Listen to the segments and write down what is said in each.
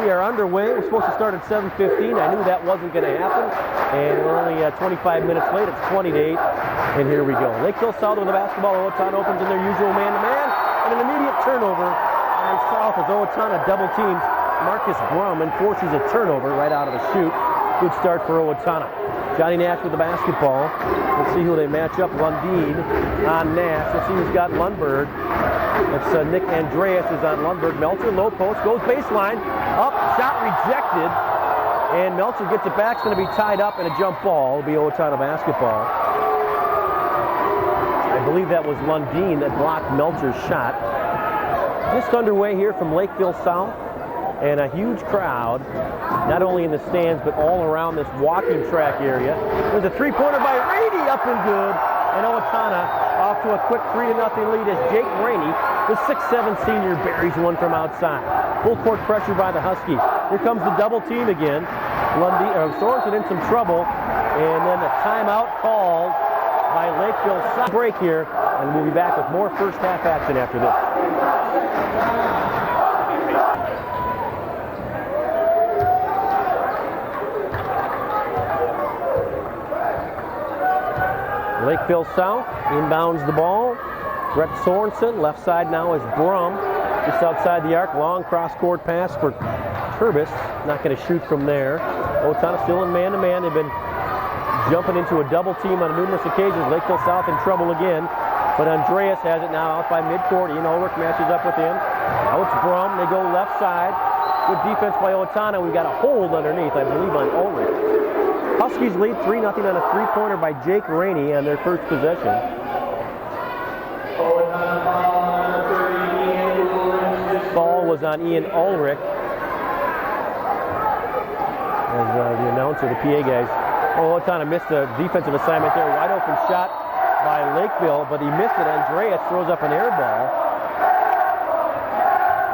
We are underway. We're supposed to start at 7:15. I knew that wasn't going to happen, and we're only 25 minutes late. It's 20-8, and here we go. Lakeville South with the basketball. Owatonna opens in their usual man-to-man, and an immediate turnover on South as Owatonna double teams Marcus Brum and forces a turnover right out of the chute. Good start for Owatonna. Johnny Nash with the basketball. Let's see who they match up. Lundeen on Nash. Let's see who's got Lundberg. It's Nick Andreas is on Lundberg. Melcher, low post, goes baseline. Up, shot rejected. And Melcher gets it back. It's going to be tied up, and a jump ball. It'll be Owatonna basketball. I believe that was Lundeen that blocked Melcher's shot. Just underway here from Lakeville South. And a huge crowd, not only in the stands, but all around this walking track area. There's a three-pointer by Rainey, up and good. And Owatonna off to a quick 3-0 lead as Jake Rainey, the 6'7" senior, buries one from outside. Full court pressure by the Huskies. Here comes the double team again. Sorensen in some trouble. And then a timeout called by Lakeville. Break here, and we'll be back with more first half action after this. Lakeville South inbounds the ball. Brett Sorensen, left side now is Brum. Just outside the arc, long cross-court pass for Turbis. Not going to shoot from there. Owatonna still in man-to-man. They've been jumping into a double team on numerous occasions. Lakeville South in trouble again. But Andreas has it now out by midcourt. Ian Ulrich matches up with him. Now it's Brum. They go left side. Good defense by Owatonna. We've got a hold underneath, I believe, on Ulrich. Huskies lead 3-0 on a three-pointer by Jake Rainey on their first possession. Ball was on Ian Ulrich. As the announcer, the PA guys. Owatonna missed a defensive assignment there. Wide open shot by Lakeville, but he missed it. Andreas throws up an air ball.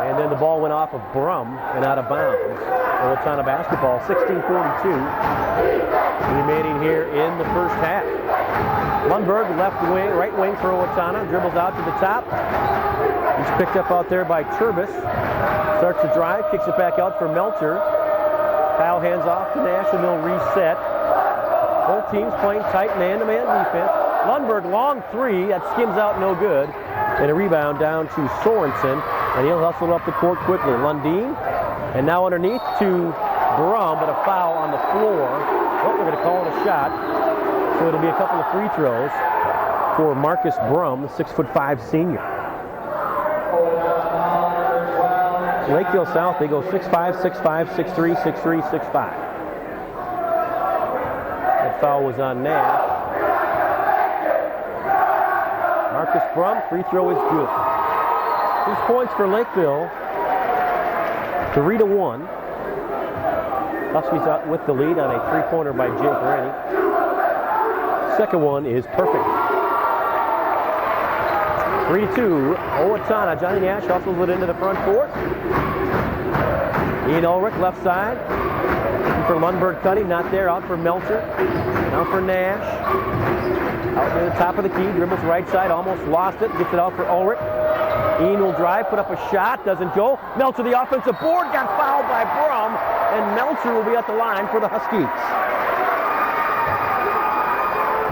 And then the ball went off of Brum and out of bounds. Owatonna basketball, 16:42 remaining here in the first half. Lundberg, left wing, right wing for Owatonna, dribbles out to the top. He's picked up out there by Turbis. Starts to drive, kicks it back out for Melcher. Foul hands off to Nash, and they'll reset. Both teams playing tight man-to-man defense. Lundberg, long three, that skims out no good. And a rebound down to Sorensen, and he'll hustle up the court quickly. Lundeen, and now underneath to Brum, but a foul on the floor. Oh, they're going to call it a shot. So it'll be a couple of free throws for Marcus Brum, the 6'5" senior. Lakeville South, they go 6'5", 6'5", 6'3", 6'3", 6'5". That foul was on Nash. Marcus Brum, free throw is good. These points for Lakeville, 3-1. Huskies out with the lead on a three-pointer by Jake Rainey. Second one is perfect. 3-2, Owatonna. Johnny Nash hustles it into the front court. Ian Ulrich, left side. For Lundberg cutting, not there. Out for Melcher. Now for Nash. Out near the top of the key, dribbles right side, almost lost it. Gets it out for Ulrich. Ian will drive, put up a shot, doesn't go. Melcher, the offensive board, got fouled by Brum, and Melcher will be at the line for the Huskies.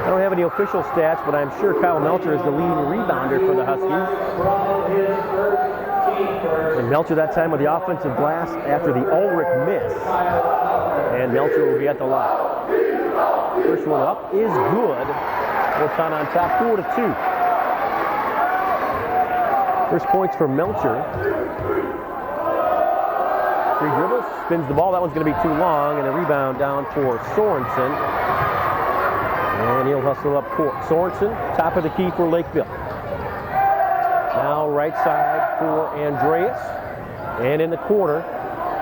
I don't have any official stats, but I'm sure Kyle Melcher is the leading rebounder for the Huskies. And Melcher that time with the offensive glass after the Ulrich miss. And Melcher will be at the line. First one up is good. Owatonna on top, 4-2. First points for Melcher. Three dribbles, spins the ball. That one's going to be too long, and a rebound down for Sorensen. And he'll hustle up court. Sorensen, top of the key for Lakeville. Now right side for Andreas. And in the corner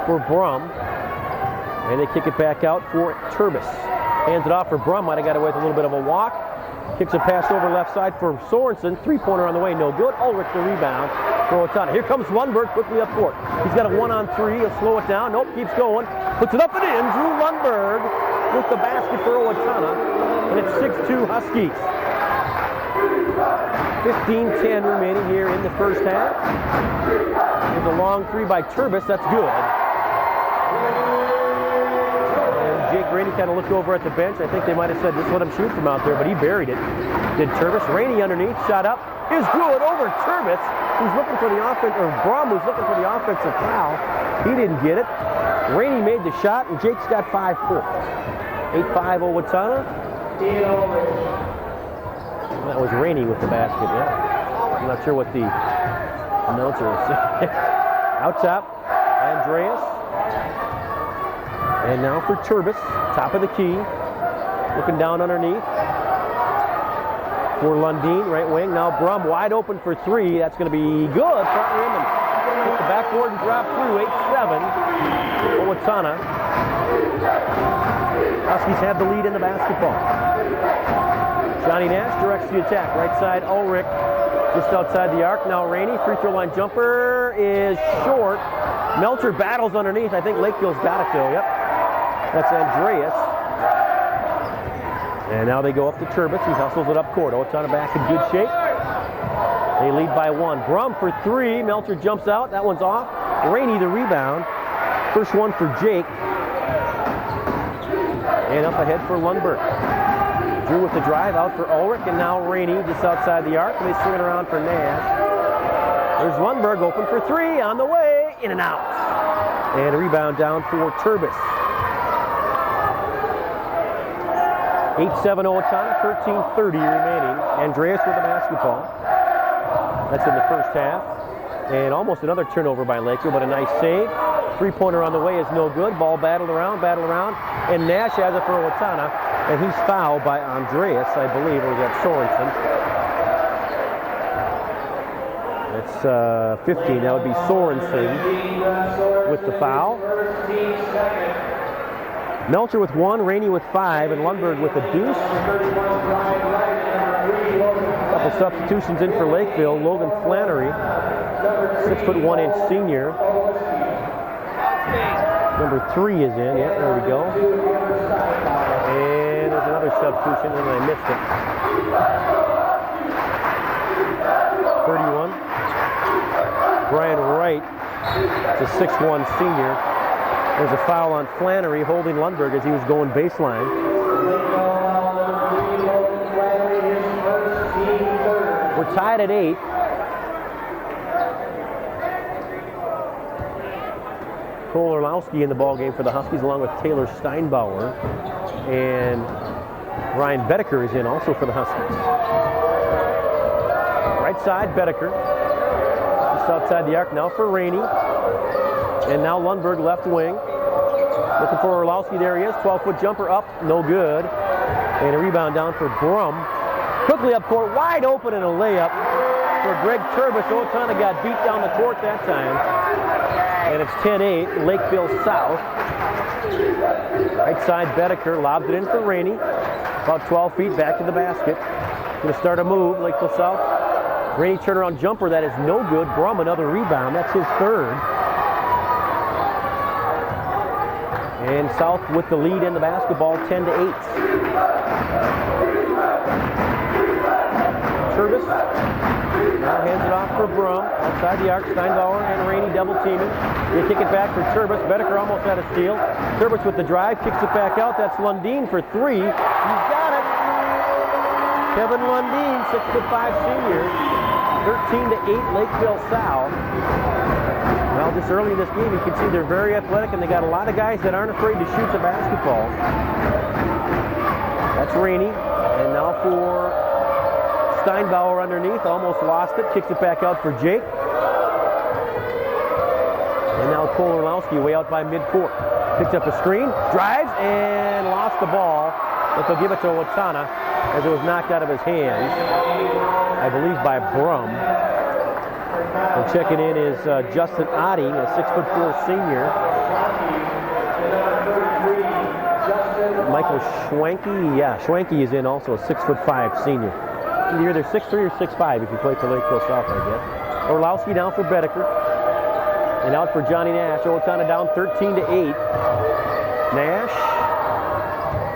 for Brum. And they kick it back out for Turbis. Hands it off for Brum. Might have got away with a little bit of a walk. Kicks a pass over left side for Sorensen. Three-pointer on the way, no good. Ulrich the rebound for Owatonna. Here comes Lundberg quickly up court. He's got a 1-on-3. He'll slow it down. Nope, keeps going. Puts it up and in. Drew Lundberg with the basket for Owatonna. And it's 6-2 Huskies. 15-10 remaining here in the first half. There's a long three by Turbis. That's good. And Jake Rainey kind of looked over at the bench. I think they might have said, just let him shoot from out there, but he buried it. Did Turbis. Rainey underneath, shot up, is good over Turbis, who's looking for the offense, or Brum, who's looking for the offensive foul. He didn't get it. Rainey made the shot, and Jake's got 5 points. 8-5 Owatonna. That was Rainey with the basket, yeah. I'm not sure what the announcer was saying. Out top, Andreas. And now for Turbis, top of the key. Looking down underneath. For Lundeen, right wing. Now Brum wide open for 3. That's going to be good. Front rim and hit the backboard and drop through. 8-7. Owatonna. Huskies have the lead in the basketball. Johnny Nash directs the attack. Right side, Ulrich just outside the arc. Now Rainey, free throw line jumper is short. Melcher battles underneath. I think Lakeville's got it though. Yep. That's Andreas. And now they go up to Turbis. He hustles it up court. Owatonna back in good shape. They lead by 1. Brum for 3. Melcher jumps out. That one's off. Rainey the rebound. First one for Jake. And up ahead for Lundberg. Drew with the drive, out for Ulrich, and now Rainey just outside the arc, and they swing it around for Nash. There's Lundberg open for 3, on the way, in and out. And a rebound down for Turbis. 8-7 Owatonna, 13:30 remaining. Andreas with the basketball. That's in the first half. And almost another turnover by Lakeville, but a nice save. Three-pointer on the way is no good. Ball battled around, and Nash has it for Owatonna, and he's fouled by Andreas, I believe, or was that Sorensen? That's 15. That would be Sorensen with the foul. Melcher with 1, Rainey with 5, and Lundberg with a deuce. Couple substitutions in for Lakeville. Logan Flannery, 6'1" senior. Number 3 is in. Yeah, there we go. And there's another substitution, and I missed it. 31. Brian Wright, it's a 6'1" senior. There's a foul on Flannery holding Lundberg as he was going baseline. We're tied at 8. Cole Orlowski in the ballgame for the Huskies, along with Taylor Steinbauer. And Ryan Bedecker is in also for the Huskies. Right side, Bedecker. Just outside the arc now for Rainey. And now Lundberg left wing. Looking for Orlowski, there he is. 12-foot jumper up, no good. And a rebound down for Brum. Quickly up court, wide open, and a layup for Greg Turbis. Owatonna got beat down the court that time. And it's 10-8, Lakeville South. Right side, Bedecker lobs it in for Rainey. About 12 feet back to the basket. Going to start a move, Lakeville South. Rainey turnaround jumper, that is no good. Brum, another rebound, that's his 3rd. And South with the lead in the basketball, 10-8. Turbis now hands it off for Brum. Outside the arc, Steinbauer and Rainey double teaming. They kick it back for Turbis. Bedecker almost had a steal. Turbis with the drive, kicks it back out. That's Lundeen for 3. He's got it. Kevin Lundeen, 6'5" senior. 13-8, Lakeville South. Well, just early in this game, you can see they're very athletic, and they got a lot of guys that aren't afraid to shoot the basketball. That's Rainey. And now for Steinbauer underneath, almost lost it, kicks it back out for Jake. And now Cole Orlowski way out by midcourt. Picks up a screen, drives, and lost the ball. But they'll give it to Owatonna as it was knocked out of his hands, I believe by Brum. And checking in is Justin Otting, a 6'4" senior. Michael Schwanke, yeah, Schwanke is in also, a 6'5" senior. You're either 6'3" or 6'5" if you play for Lakeville South, I guess. Orlowski down for Bedecker. And out for Johnny Nash. Owatonna down 13-8. Nash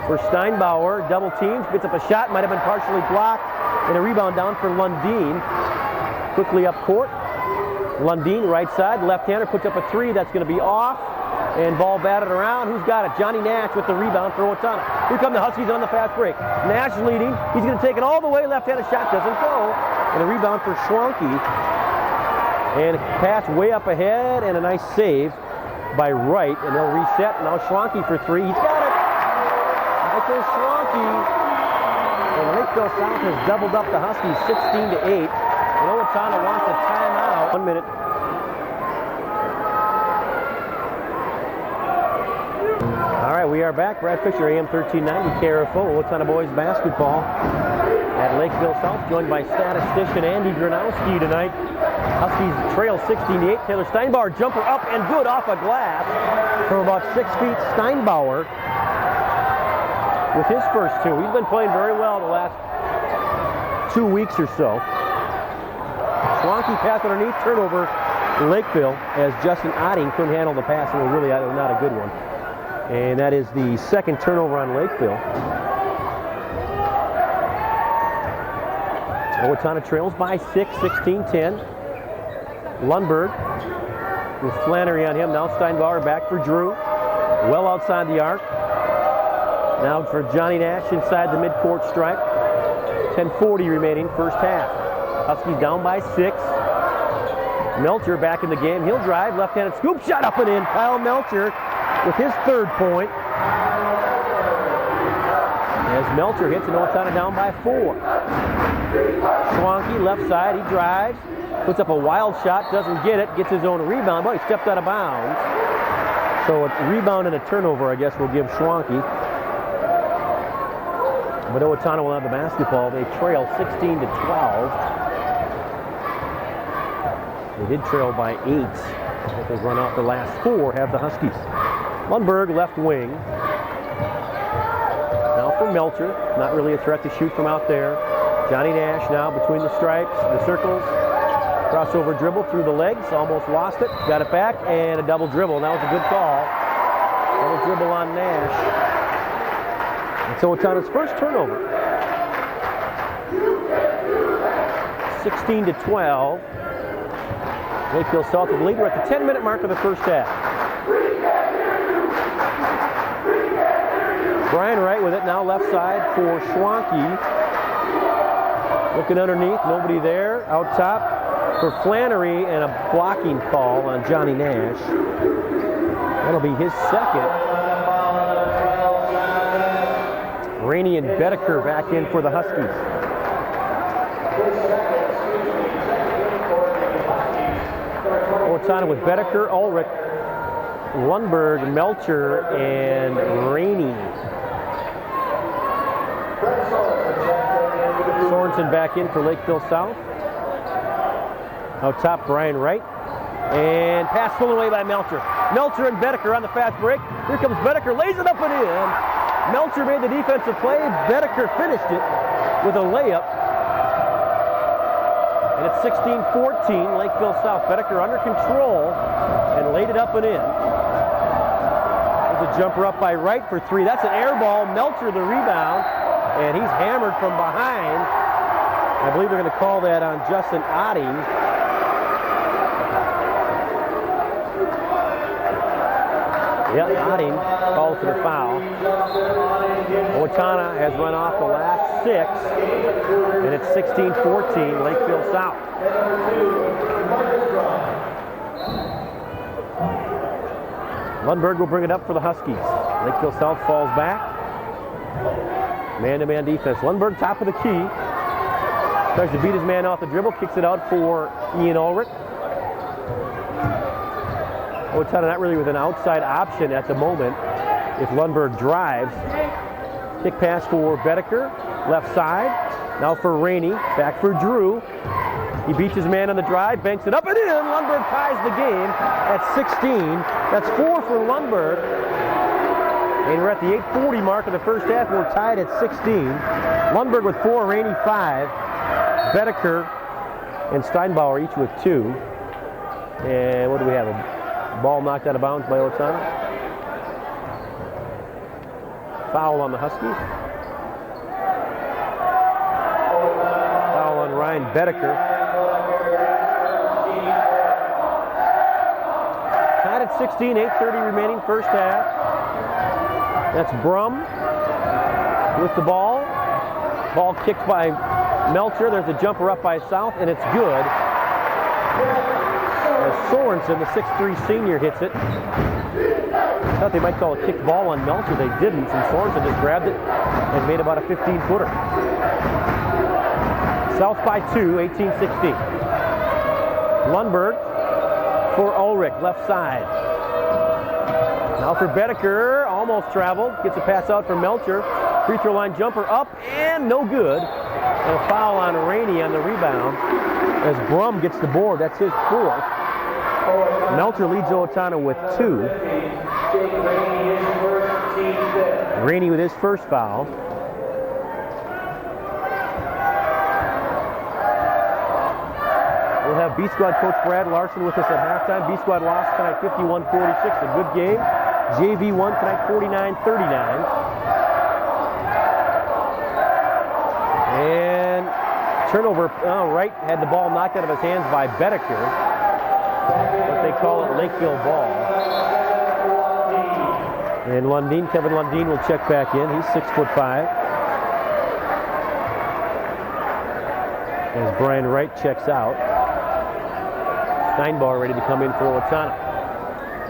for Steinbauer. Double teams. Gets up a shot. Might have been partially blocked. And a rebound down for Lundeen. Quickly up court. Lundeen, right side. Left-hander puts up a 3. That's going to be off. And ball batted around. Who's got it? Johnny Nash with the rebound for Owatonna. Here come the Huskies on the fast break. Nash leading. He's going to take it all the way. Left-handed shot doesn't go. And a rebound for Schwanke. And pass way up ahead and a nice save by Wright. And they'll reset. Now Schwanke for three. He's got it. Michael Schwanke. And Lakeville South has doubled up the Huskies 16-8. And Owatonna wants a timeout. 1 minute. All right, we are back. Brad Fisher, AM 1390, KRFO. Owatonna boys basketball at Lakeville South, joined by statistician Andy Gronowski tonight. Huskies trail 16-8. Taylor Steinbauer jumper up and good off a glass from about 6 feet. Steinbauer with his first two. He's been playing very well the last 2 weeks or so. Schwanke pass underneath, turnover Lakeville as Justin Otting couldn't handle the pass, and it was really not a good one. And that is the second turnover on Lakeville. Owatonna trails by 6, 16-10. Lundberg with Flannery on him. Now Steinbauer back for Drew. Well outside the arc. Now for Johnny Nash inside the midcourt stripe. 10:40 remaining, first half. Huskies down by 6. Melcher back in the game. He'll drive. Left-handed scoop shot up and in. Kyle Melcher with his third point. As Melcher hits, and Owatonna down by 4. Schwanke left side. He drives. Puts up a wild shot. Doesn't get it. Gets his own rebound. But he stepped out of bounds. So a rebound and a turnover, I guess, will give Schwanke. But Owatonna will have the basketball. They trail 16-12. They did trail by 8. But they've run off the last 4, have the Huskies. Lundberg, left wing. Now for Melcher. Not really a threat to shoot from out there. Johnny Nash now between the stripes, the circles. Crossover dribble through the legs. Almost lost it. Got it back, and a double dribble. That was a good call. Double dribble on Nash. And so it's on his first turnover. 16-12. Lakeville South with the lead. We're at the 10-minute mark of the first half. Brian Wright with it now left side for Schwanke. Looking underneath, nobody there. Out top for Flannery, and a blocking call on Johnny Nash. That'll be his second. Rainey and Bedeker back in for the Huskies. Owatonna with Bedeker, Ulrich, Lundberg, Melcher, and Rainey. Sorensen back in for Lakeville South. Out top, Brian Wright. And pass stolen away by Melcher. Melcher and Bedeker on the fast break. Here comes Bedeker, lays it up and in. Melcher made the defensive play. Bedeker finished it with a layup. And it's 16-14, Lakeville South. Bedeker under control and laid it up and in. There's a jumper up by Wright for 3. That's an air ball. Melcher the rebound. And he's hammered from behind. I believe they're going to call that on Justin Otting. Yep, Otting called for the foul. Owatonna has run off the last 6, and it's 16-14, Lakeville South. Lundberg will bring it up for the Huskies. Lakeville South falls back. Man-to-man defense. Lundberg top of the key. Tries to beat his man off the dribble. Kicks it out for Ian Ulrich. Owatonna not really with an outside option at the moment. If Lundberg drives. Kick pass for Bedeker. Left side. Now for Rainey. Back for Drew. He beats his man on the drive. Banks it up and in. Lundberg ties the game at 16. That's 4 for Lundberg. And we're at the 8:40 mark of the first half. We're tied at 16. Lundberg with 4, Rainey 5. Bedeker and Steinbauer each with 2. And what do we have? A ball knocked out of bounds by Owatonna. Foul on the Huskies. Foul on Ryan Bedeker. Tied at 16, 8:30 remaining first half. That's Brum with the ball. Ball kicked by Melcher. There's a jumper up by South, and it's good. As Sorensen, the 6'3 senior, hits it. I thought they might call a kicked ball on Melcher. They didn't, and Sorensen just grabbed it and made about a 15-footer. South by 2, 18-16. Lundberg for Ulrich, left side. Now for Bedeker, almost traveled. Gets a pass out for Melcher. Free throw line jumper up and no good. And a foul on Rainey on the rebound as Brum gets the board. That's his fourth. Melcher leads Owatonna with 2. Rainey with his first foul. We'll have B Squad coach Brad Larson with us at halftime. B Squad lost tonight 51-46, a good game. JV won tonight 49-39. And turnover, Wright had the ball knocked out of his hands by Bedeker. But they call it Lakeville ball. And Kevin Lundin will check back in. He's 6'5". As Brian Wright checks out. Steinbauer ready to come in for Owatonna.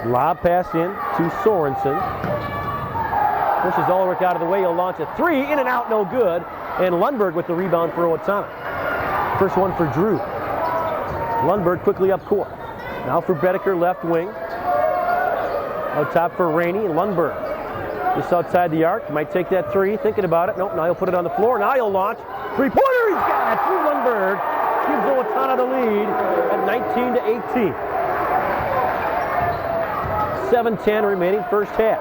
Lob pass in to Sorensen. Pushes Ulrich out of the way. He'll launch a 3. In and out, no good. And Lundberg with the rebound for Owatonna. First one for Drew. Lundberg quickly up court. Now for Bedeker, left wing. Out top for Rainey. Lundberg just outside the arc. Might take that 3. Thinking about it. Nope, now he'll put it on the floor. Now he'll launch. Three-pointer, he's got it. Drew Lundberg gives Owatonna the lead at 19-18. 7:10 remaining first half.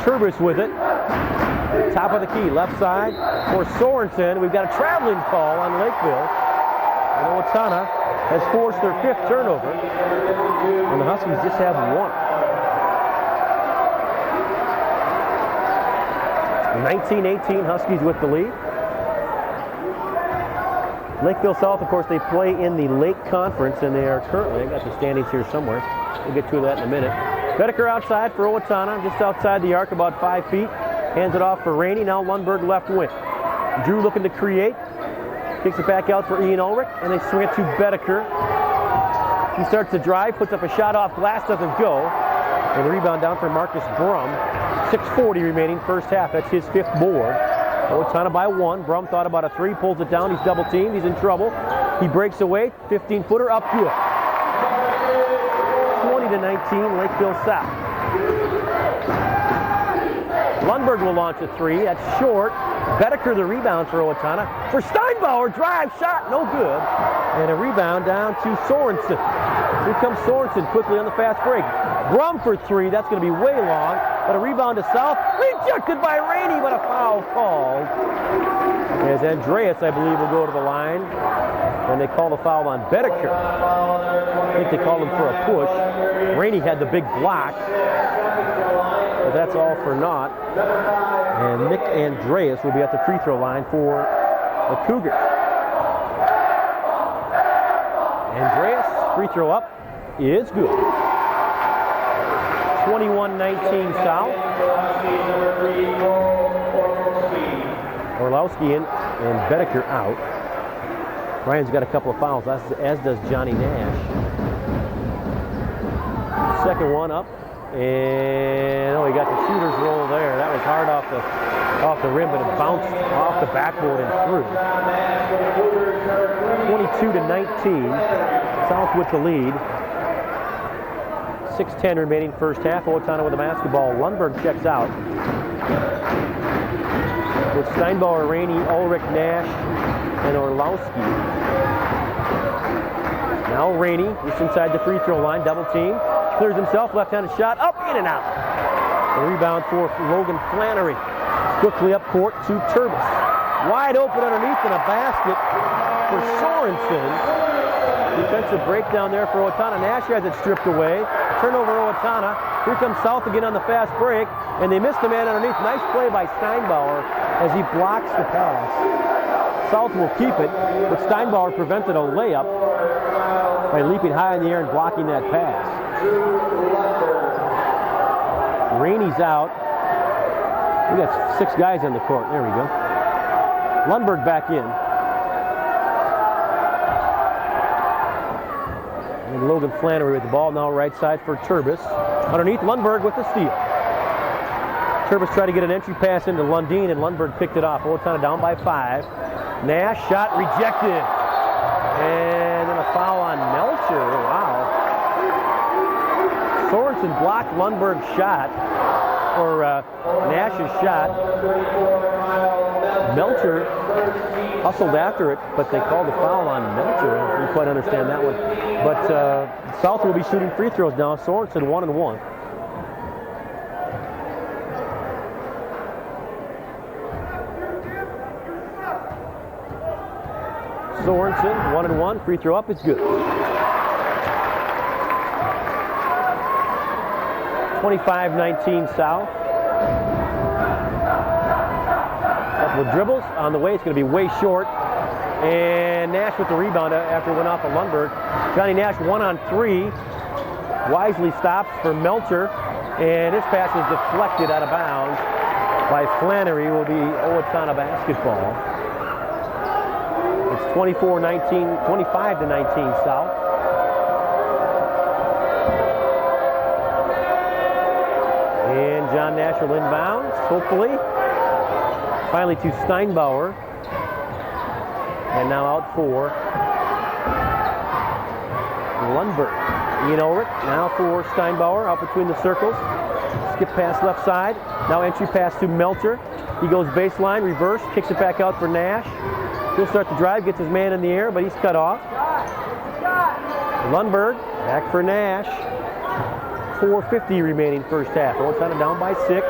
Turbis with it. Top of the key, left side for Sorensen. We've got a traveling call on Lakeville. And Owatonna has forced their 5th turnover. And the Huskies just have 1. 19-18, Huskies with the lead. Lakeville South, of course, they play in the Lake Conference, and they are currently, I got the standings here somewhere. We'll get to that in a minute. Bedeker outside for Owatonna, just outside the arc, about 5 feet. Hands it off for Rainey. Now Lundberg left wing. Drew looking to create. Kicks it back out for Ian Ulrich, and they swing it to Bedeker. He starts to drive, puts up a shot off glass, doesn't go. And the rebound down for Marcus Brum. 6:40 remaining first half. That's his 5th board. Owatonna by 1. Brum thought about a 3, pulls it down. He's double teamed. He's in trouble. He breaks away. 15-footer up good. 20-19, Lakeville South. Lundberg will launch a 3. That's short. Bedeker the rebound for Owatonna. For Steinbauer, drive, shot, no good. And a rebound down to Sorensen. Here comes Sorensen quickly on the fast break. Brum for 3. That's going to be way long. But a rebound to South. Rejected by Rainey, but a foul called. As Andreas, I believe, will go to the line. And they call the foul on Bedeker. I think they called him for a push. Rainey had the big block. But that's all for naught. And Nick Andreas will be at the free throw line for the Cougars. Andreas, free throw up, is good. 21-19 South. Orlowski in and Bedeker out. Ryan's got a couple of fouls, as does Johnny Nash. Second one up. And he got the shooter's roll there. That was hard off the rim, but it bounced off the backboard and through. 22-19. South with the lead. 6:10 remaining first half. Owatonna with the basketball. Lundberg checks out. With Steinbauer, Rainey, Ulrich, Nash, and Orlowski. Now Rainey just inside the free throw line. Double team. Clears himself, left-handed shot, up, in and out. The rebound for Logan Flannery. Quickly up court to Turbis. Wide open underneath in a basket for Sorensen. Defensive breakdown there for Owatonna. Nash has it stripped away. Turnover Owatonna. Here comes South again on the fast break, and they missed the man underneath. Nice play by Steinbauer as he blocks the pass. South will keep it, but Steinbauer prevented a layup by leaping high in the air and blocking that pass. Rainey's out. We got 6 guys on the court. There we go. Lundberg back in. And Logan Flannery with the ball now right side for Turbis. Underneath, Lundberg with the steal. Turbis tried to get an entry pass into Lundeen, and Lundberg picked it off. Owatonna down by 5. Nash shot rejected. And then a foul on Melcher. Wow. Sorensen blocked Lundberg's shot, or Nash's shot. Melcher hustled after it, but they called a foul on Melcher. I didn't quite understand that one. But South will be shooting free throws now. Sorensen 1-1. Sorensen 1-1. Free throw up. It's good. 25-19 South. Couple of dribbles on the way. It's going to be way short. And Nash with the rebound after it went off of Lundberg. Johnny Nash 1-on-3. Wisely stops for Melcher. And his pass is deflected out of bounds by Flannery. Will be Owatonna basketball. It's 25-19 South. And John Nash will inbounds, hopefully. Finally to Steinbauer. And now out for Lundberg. Ian Ulrich now for Steinbauer out between the circles. Skip pass left side. Now entry pass to Melcher. He goes baseline, reverse, kicks it back out for Nash. He'll start the drive, gets his man in the air, but he's cut off. Lundberg back for Nash. 4:50 remaining first half. Owatonna down by 6.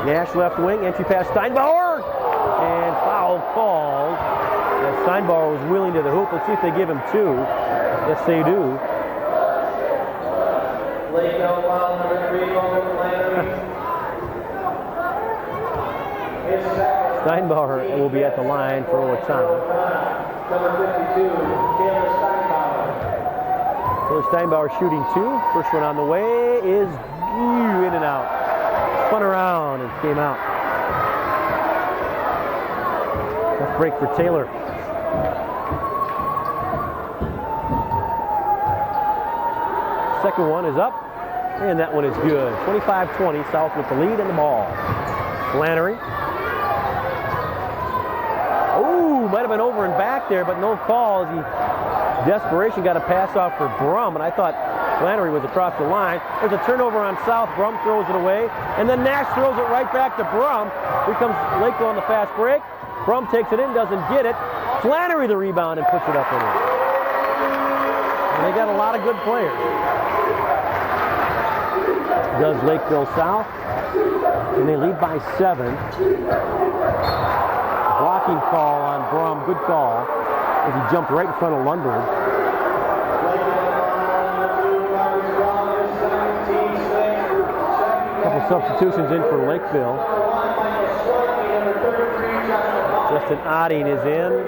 Nash left wing, entry pass Steinbauer, and foul called. As Steinbauer was wheeling to the hoop. Let's see if they give him 2. Yes, they do. Steinbauer will be at the line for Owatonna. Number 52, Taylor Steinbauer. Taylor Steinbauer shooting 2. First one on the way is in and out. Spun around and came out. Tough break for Taylor. Second one is up, and that one is good. 25-20, South with the lead and the ball. Flannery. Might have been over and back there, but no calls. Desperation got a pass off for Brum, and I thought Flannery was across the line. There's a turnover on South. Brum throws it away, and then Nash throws it right back to Brum. Here comes Lakeville on the fast break. Brum takes it in, doesn't get it. Flannery the rebound and puts it up and in. And they got a lot of good players. Does Lakeville South, and they lead by 7. Blocking call on Brum, good call, as he jumped right in front of Lundberg. A couple substitutions in for Lakeville. Justin Odding is in,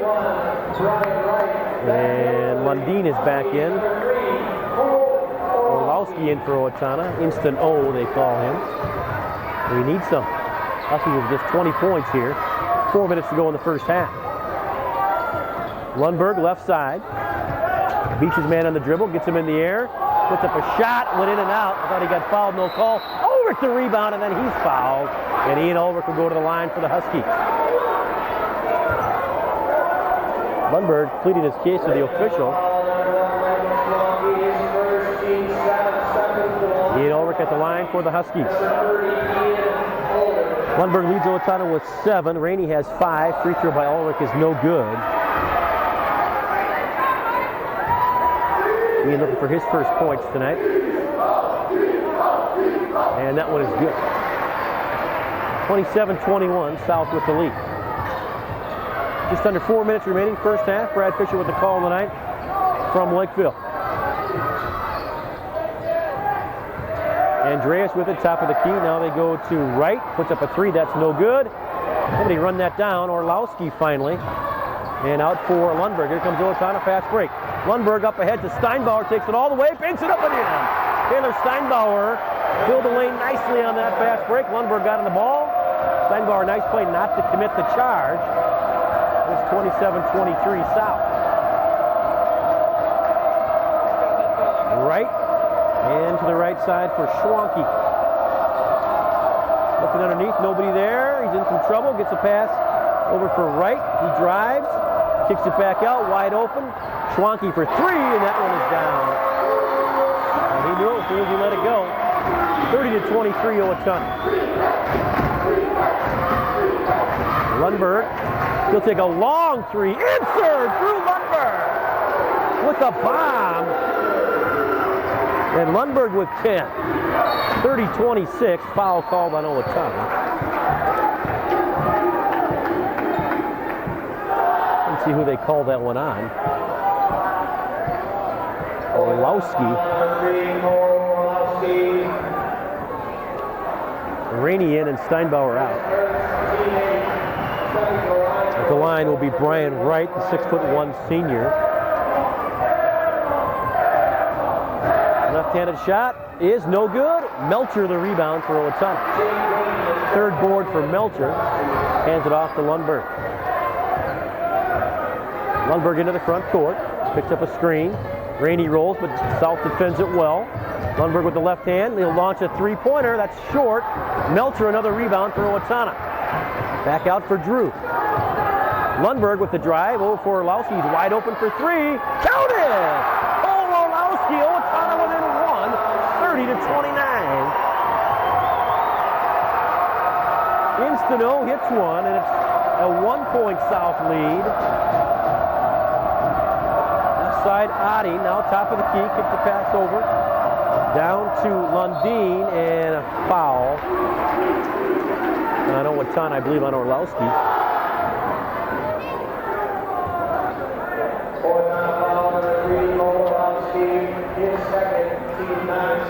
and Lundeen is back in. Orlowski in for Owatonna. Instant O, they call him. We need some. Huskies with just 20 points here. 4 minutes to go in the first half. Lundberg left side. Beats his man on the dribble, gets him in the air, puts up a shot, went in and out. I thought he got fouled, no call. Ulrich the rebound, and then he's fouled. And Ian Ulrich will go to the line for the Huskies. Lundberg pleading his case to the official. Ian Ulrich at the line for the Huskies. Lundberg leads Owatonna with 7. Rainey has 5. Free throw by Ulrich is no good. Ian looking for his first points tonight. And that one is good. 27-21, South with the lead. Just under 4 minutes remaining, first half. Brad Fisher with the call tonight from Lakeville. Andreas with it, top of the key. Now they go to right, puts up a 3. That's no good. Somebody run that down. Orlowski finally. And out for Lundberg. Here comes Owatonna, fast break. Lundberg up ahead to Steinbauer, takes it all the way, banks it up and in. Taylor Steinbauer filled the lane nicely on that fast break. Lundberg got on the ball. Steinbauer, nice play not to commit the charge. It's 27-23 South. Right, and to the right side for Schwanke. Looking underneath, nobody there. He's in some trouble, gets a pass over for Wright. He drives, kicks it back out, wide open. Schwanke for three, and that one is down. And he knew it as soon as he let it go. 30-23 Owatonna. Lundberg, he'll take a long three. Insert Drew Lundberg with a bomb. And Lundberg with 10. 30-26, foul called on Owatonna. Let's see who they called that one on. Orlowski. Rainey in and Steinbauer out. At the line will be Brian Wright, the 6'1" senior. Left-handed shot is no good. Melcher the rebound for Owatonna. Third board for Melcher. Hands it off to Lundberg. Lundberg into the front court. Picks up a screen. Rainey rolls, but South defends it well. Lundberg with the left hand. He'll launch a three-pointer. That's short. Melcher another rebound for Owatonna. Back out for Drew. Lundberg with the drive. Oh, for Orlowski. He's wide open for three. Counted! Oh, Orlowski. Owatonna within one. 30-29. Instano hits one, and it's a 1-point South lead. Left side, Adi, now top of the key, kicks the pass over. Down to Lundeen, and a foul. On Owatonna, I believe, on Orlowski.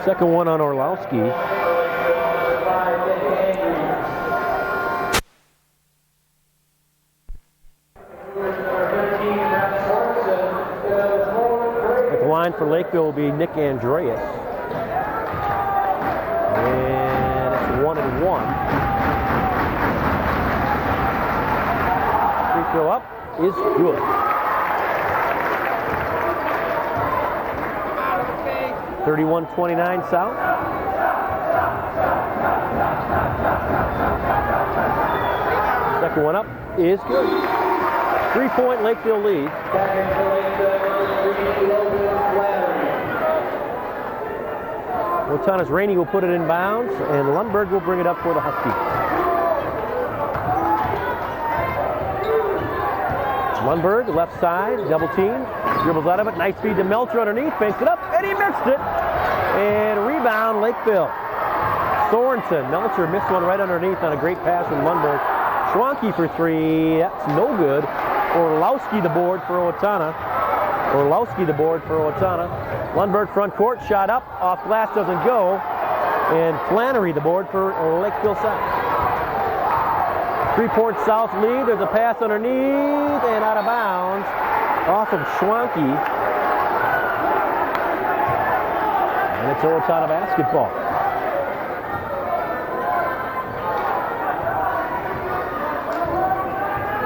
Second one on Orlowski. At the line for Lakeville will be Nick Andreas. And it's 1-1. Free throw up is good. Okay. 31-29 South. Second one up is good. 3-point Lakeville lead. Owatonna's Rainey will put it in bounds, and Lundberg will bring it up for the Huskies. Lundberg, left side, double team, dribbles out of it, nice feed to Melcher underneath, banks it up, and he missed it. And rebound, Lakeville. Sorensen, Melcher missed one right underneath on a great pass from Lundberg. Schwanke for three, that's no good. Orlowski the board for Owatonna. Lundberg front court, shot up, off glass, doesn't go. And Flannery the board for Lakeville South. 3-point South lead, there's a pass underneath and out of bounds off of Schwanke. And it's Owatonna basketball.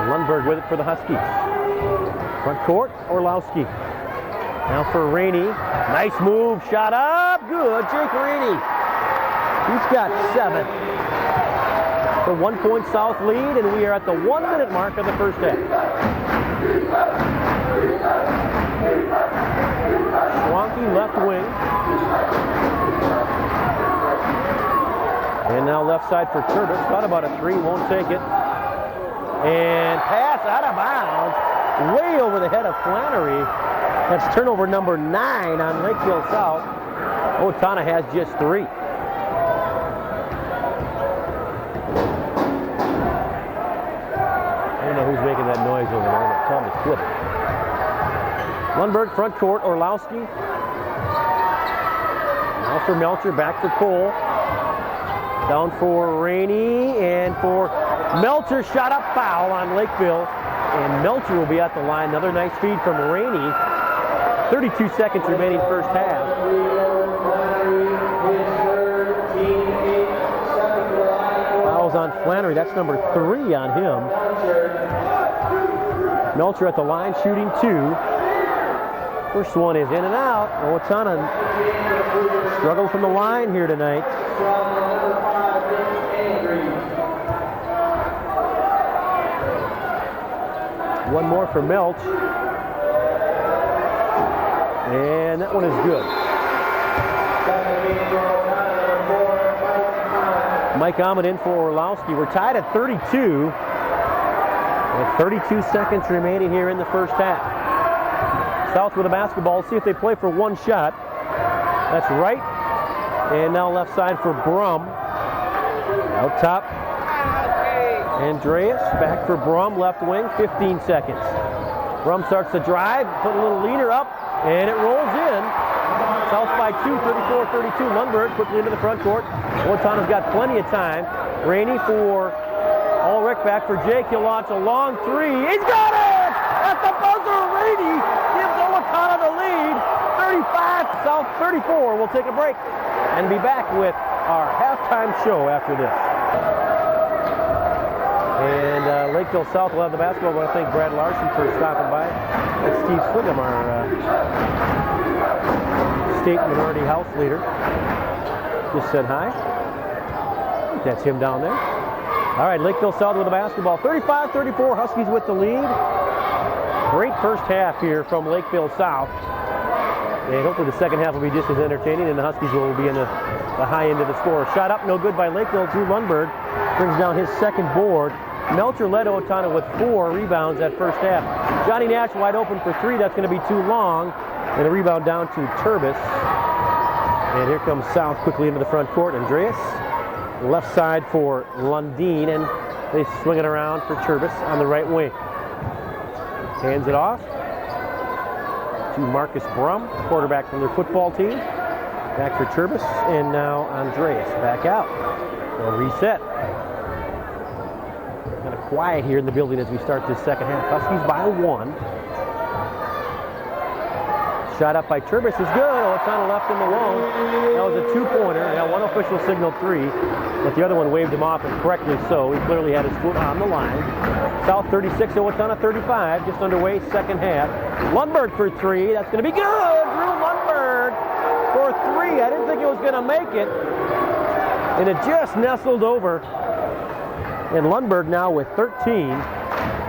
Lundberg with it for the Huskies. Front court, Orlowski. Now for Rainey. Nice move, shot up, good. Jake Rainey. He's got 7. The 1-point South lead, and we are at the 1-minute mark of the first half. Schwanke left wing. And now left side for Curtis. Thought about a three, won't take it. And pass out of bounds, way over the head of Flannery. That's turnover number 9 on Lakeville South. Owatonna has just 3. I don't know who's making that noise over there, but tell them to quit it. Lundberg front court, Orlowski. Now for Melcher, back for Cole. Down for Rainey, and for Melcher, shot up, foul on Lakeville. And Melcher will be at the line. Another nice feed from Rainey. 32 seconds remaining first half. Fouls on Flannery. That's number 3 on him. Melcher at the line, shooting 2. First one is in and out. Owatonna struggled from the line here tonight. One more for Melch. And that one is good. Mike Ahmed in for Orlowski. We're tied at 32. With 32 seconds remaining here in the first half. South with the basketball. See if they play for one shot. That's right. And now left side for Brum. Out top. Andreas back for Brum, left wing, 15 seconds. Brum starts to drive, put a little leaner up, and it rolls in. South by 2, 34-32. Lundberg quickly into the front court. Owatonna's got plenty of time. Rainey for Ulrich, back for Jake. He'll launch a long 3. He's got it! At the buzzer, Rainey gives Owatonna the lead. 35, South 34. We'll take a break and be back with our halftime show after this. And Lakeville South will have the basketball. I want to thank Brad Larson for stopping by. That's Steve Swingham, our state minority house leader. Just said hi. That's him down there. All right, Lakeville South with the basketball. 35-34, Huskies with the lead. Great first half here from Lakeville South. And hopefully the second half will be just as entertaining, and the Huskies will be in the high end of the score. Shot up, no good by Lakeville. Drew Lundberg brings down his second board. Melcher led Owatonna with 4 rebounds that first half. Johnny Nash wide open for 3. That's going to be too long. And a rebound down to Turbis. And here comes South quickly into the front court. Andreas, left side for Lundin, and they swing it around for Turbis on the right wing. Hands it off to Marcus Brum, quarterback from their football team. Back for Turbis, and now Andreas back out. They'll reset. Kind of quiet here in the building as we start this second half. Huskies by 1. Shot up by Turbis is good. Owatonna left him alone. That was a 2-pointer. Now one official signaled 3, but the other one waved him off, and correctly so. He clearly had his foot on the line. South 36, Owatonna 35. Just underway, second half. Lundberg for 3. That's going to be good. Drew Lundberg for 3. I didn't think he was going to make it, and it just nestled over. And Lundberg now with 13.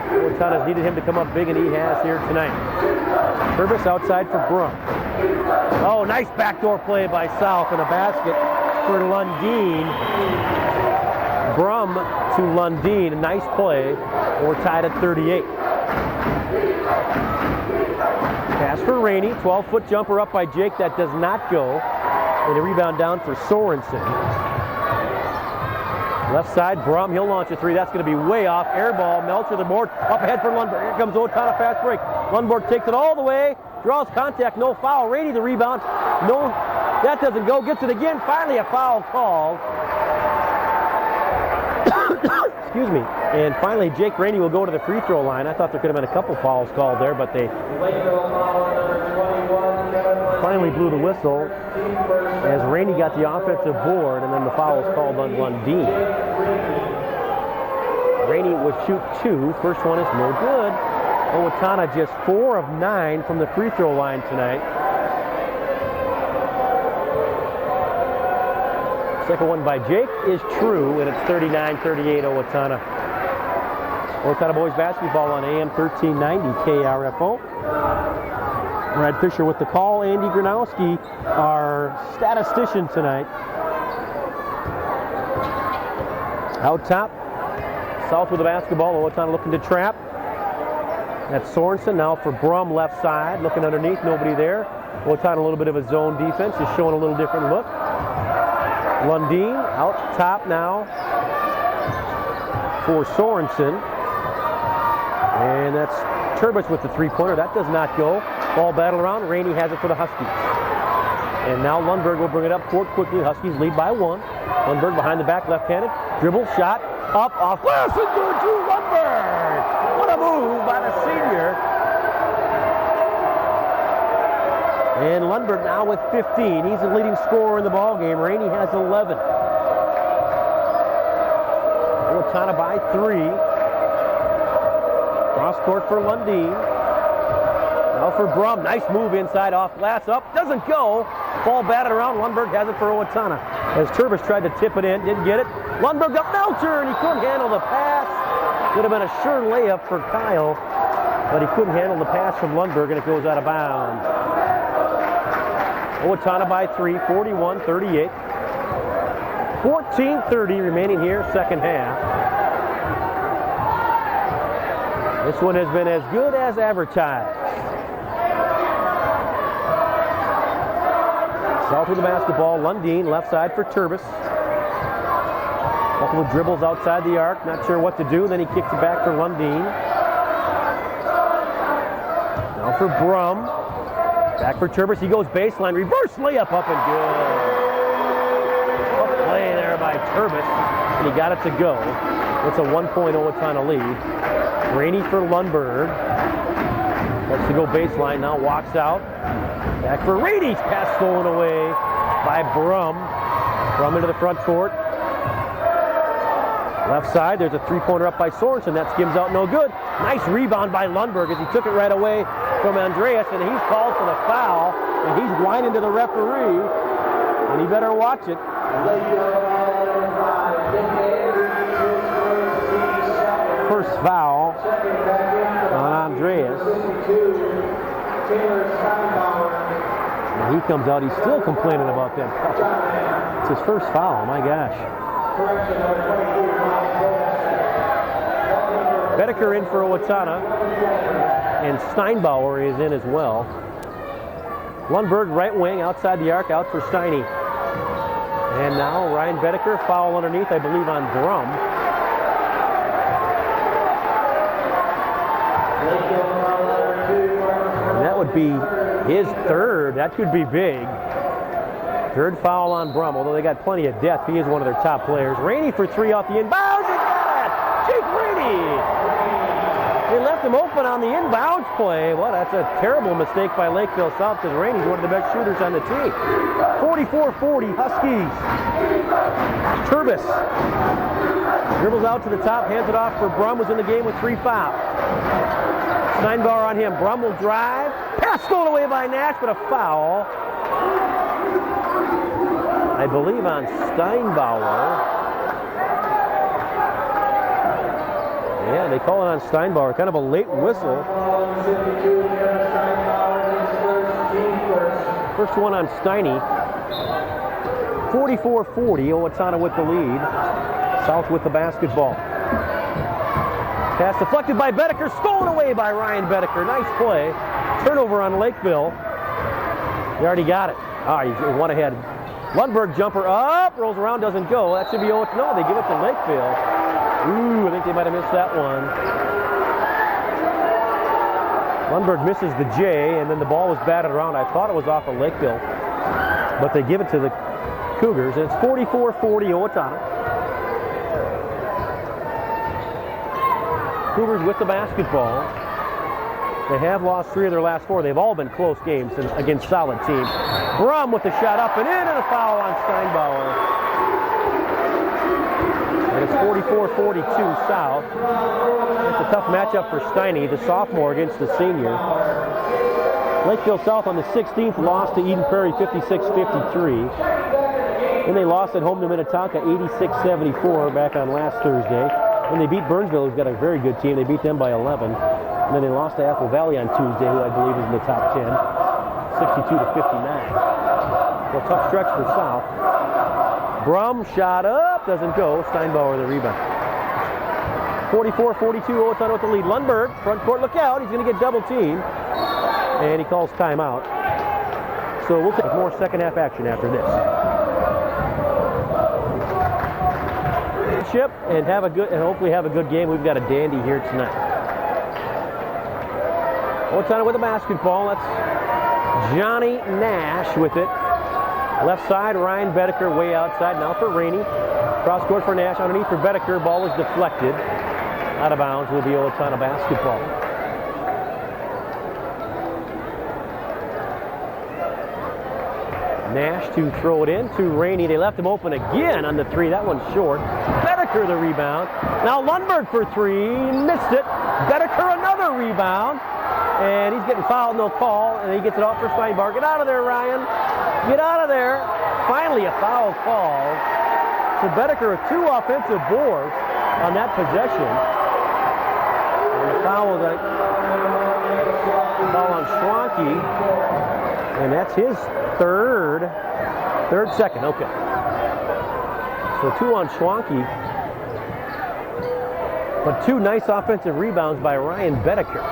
Owatonna's needed him to come up big, and he has here tonight. Turbis outside for Brum. Oh, nice backdoor play by South, and a basket for Lundin. Brum to Lundin, a nice play. We're tied at 38. Pass for Rainey, 12-foot jumper up by Jake, that does not go. And a rebound down for Sorensen. Left side, Brum, he'll launch a 3. That's going to be way off. Air ball, Melcher the board, up ahead for Lundberg. Here comes Owatonna, fast break. Lundberg takes it all the way, draws contact, no foul. Rainey the rebound, no, that doesn't go. Gets it again, finally a foul called. Excuse me. And finally, Jake Rainey will go to the free throw line. I thought there could have been a couple fouls called there, but they finally blew the whistle as Rainey got the offensive board, and then the foul was called on Lundin. Rainey would shoot 2. First one is no good. Owatonna just 4 of 9 from the free throw line tonight. Second one by Jake is true, and it's 39-38 Owatonna. Owatonna boys basketball on AM 1390 KRFO. Brad Fisher with the call. Andy Gronowski, our statistician tonight. Out top, South with the basketball. Owatonna looking to trap. That's Sorensen now for Brum, left side. Looking underneath, nobody there. Owatonna a little bit of a zone defense, just showing a little different look. Lundin out top now for Sorensen. And that's Turbis with the 3-pointer. That does not go. Ball battle around. Rainey has it for the Huskies. And now Lundberg will bring it up court quickly. Huskies lead by 1. Lundberg behind the back, left-handed. Dribble, shot, up, off glass, and good. Drew Lundberg What a move by the senior. And Lundberg now with 15. He's the leading scorer in the ballgame. Rainey has 11. Owatonna by 3. Cross court for Lundeen. Now for Brum. Nice move inside off glass. Up. Doesn't go. Ball batted around. Lundberg has it for Owatonna. As Turbis tried to tip it in. Didn't get it. Lundberg up Melcher, and he couldn't handle the pass. Could have been a sure layup for Kyle, but he couldn't handle the pass from Lundberg, and it goes out of bounds. Owatonna by 3, 41-38. 14:30 remaining here, second half. This one has been as good as advertised. South with the basketball. Lundeen, left side for Turbis. Couple of dribbles outside the arc. Not sure what to do. Then he kicks it back for Lundeen. Now for Brum. Back for Turbis. He goes baseline. Reverse layup up and good. A play there by Turbis. And he got it to go. It's a 1-point Owatonna lead. Rainey for Lundberg. Lets to go baseline. Now walks out. Back for Rainey's pass stolen away by Brum. Brum into the front court. Left side, there's a three-pointer up by Sorensen. That skims out no good. Nice rebound by Lundberg as he took it right away from Andreas, and he's called for the foul, and he's whining to the referee, and he better watch it. First foul on Andreas. And he comes out, he's still complaining about that. It's his first foul, my gosh. Bedeker in for Owatonna, and Steinbauer is in as well. Lundberg right wing, outside the arc, out for Steiny. And now Ryan Bedeker, foul underneath, I believe on Brum. And that would be his third. That could be big. Third foul on Brum, although they got plenty of depth. He is one of their top players. Rainey for 3 off the inbounds. He got it! Jake Rainey! They left him open on the inbounds play. Well, that's a terrible mistake by Lakeville South because Rainey's one of the best shooters on the team. 44-40, Huskies. Turbis dribbles out to the top, hands it off for Brum, who's in the game with 3 fouls. Steinbauer on him. Brum will drive. Pass stolen away by Nash, but a foul. I believe on Steinbauer. Yeah, they call it on Steinbauer. Kind of a late whistle. First one on Steiny. 44-40, Owatonna with the lead. South with the basketball. Pass deflected by Bedeker, stolen away by Ryan Bedeker. Nice play. Turnover on Lakeville. He already got it. He went ahead. Lundberg jumper up, rolls around, doesn't go. That should be Owatonna. No, they give it to Lakeville. Ooh, I think they might have missed that one. Lundberg misses the J, and then the ball was batted around. I thought it was off of Lakeville, but they give it to the Cougars, and it's 44-40 Owatonna. Cougars with the basketball. They have lost 3 of their last 4. They've all been close games against solid teams. Brum with the shot up and in, and a foul on Steinbauer. And it's 44-42 South. It's a tough matchup for Steiny, the sophomore against the senior. Lakeville South on the 16th lost to Eden Prairie 56-53. Then they lost at home to Minnetonka 86-74 back on last Thursday. Then they beat Burnsville, who's got a very good team. They beat them by 11. And then they lost to Apple Valley on Tuesday, who I believe is in the top 10, 62-59. Well, tough stretch for South. Brum shot up, doesn't go. Steinbauer the rebound. 44-42, Owatonna with the lead. Lundberg, front court, look out. He's going to get double teamed. And he calls timeout. So we'll take more second half action after this. And hopefully have a good game. We've got a dandy here tonight. Owatonna with the basketball. That's Johnny Nash with it. Left side, Ryan Bedeker way outside. Now for Rainey. Cross court for Nash. Underneath for Bedeker. Ball was deflected. Out of bounds will be Owatonna basketball. Nash to throw it in to Rainey. They left him open again on the three. That one's short. Bedeker the rebound. Now Lundberg for three. Missed it. Bedeker another rebound. And he's getting fouled, no call. And he gets it off for Steinbauer. Get out of there, Ryan. Get out of there. Finally a foul call. So Bedeker with 2 offensive boards on that possession. And the foul on Schwanke. And that's his second, okay. So 2 on Schwanke, but 2 nice offensive rebounds by Ryan Bedeker.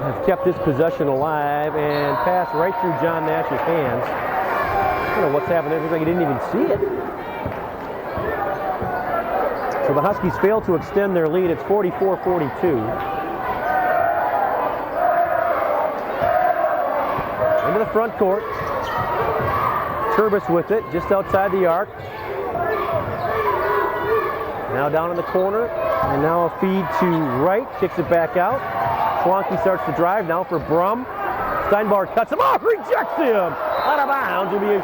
Have kept this possession alive and passed right through John Nash's hands. I don't know what's happened there. It looks like he didn't even see it. So the Huskies fail to extend their lead. It's 44-42. Into the front court. Turbis with it, just outside the arc. Now down in the corner, and now a feed to right, kicks it back out. Schwanke starts to drive, now for Brum. Steinbauer cuts him off, rejects him! Out of bounds will be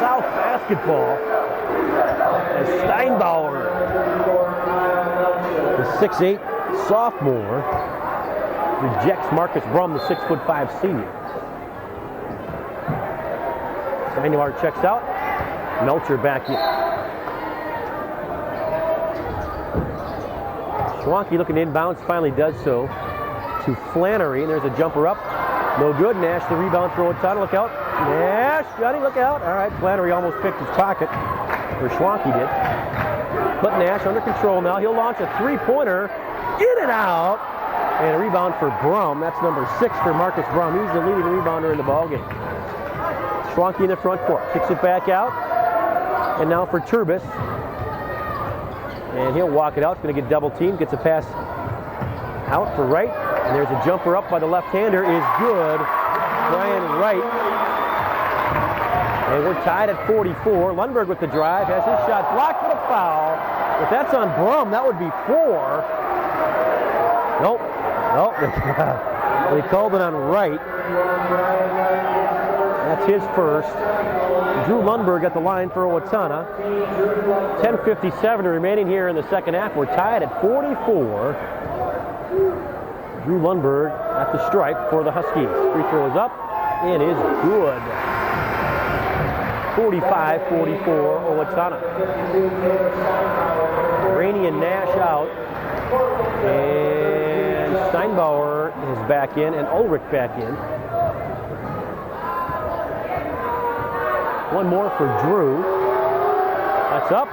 South basketball. As Steinbauer, the 6'8" sophomore, rejects Marcus Brum, the 6'5" senior. Steinbauer checks out. Melcher back in. Schwanke looking inbounds, finally does so to Flannery, and there's a jumper up. No good. Nash the rebound for Owatonna. Look out. Nash, Johnny, look out. All right, Flannery almost picked his pocket, or Schwanke did. But Nash under control now. He'll launch a three-pointer. In and out. And a rebound for Brum. That's number 6 for Marcus Brum. He's the leading rebounder in the ballgame. Schwanke in the front court, kicks it back out, and now for Turbis. And he'll walk it out, going to get double teamed, gets a pass out for Wright, and there's a jumper up by the left-hander, is good. Brian Wright. And we're tied at 44. Lundberg with the drive, has his shot blocked with a foul. If that's on Brum, that would be 4. Nope. They called it on Wright. That's his first. Drew Lundberg at the line for Owatonna. 10:57 remaining here in the second half. We're tied at 44. Drew Lundberg at the stripe for the Huskies. Free throw is up and is good. 45-44 Owatonna. Rainey and Nash out. And Steinbauer is back in and Ulrich back in. One more for Drew. That's up.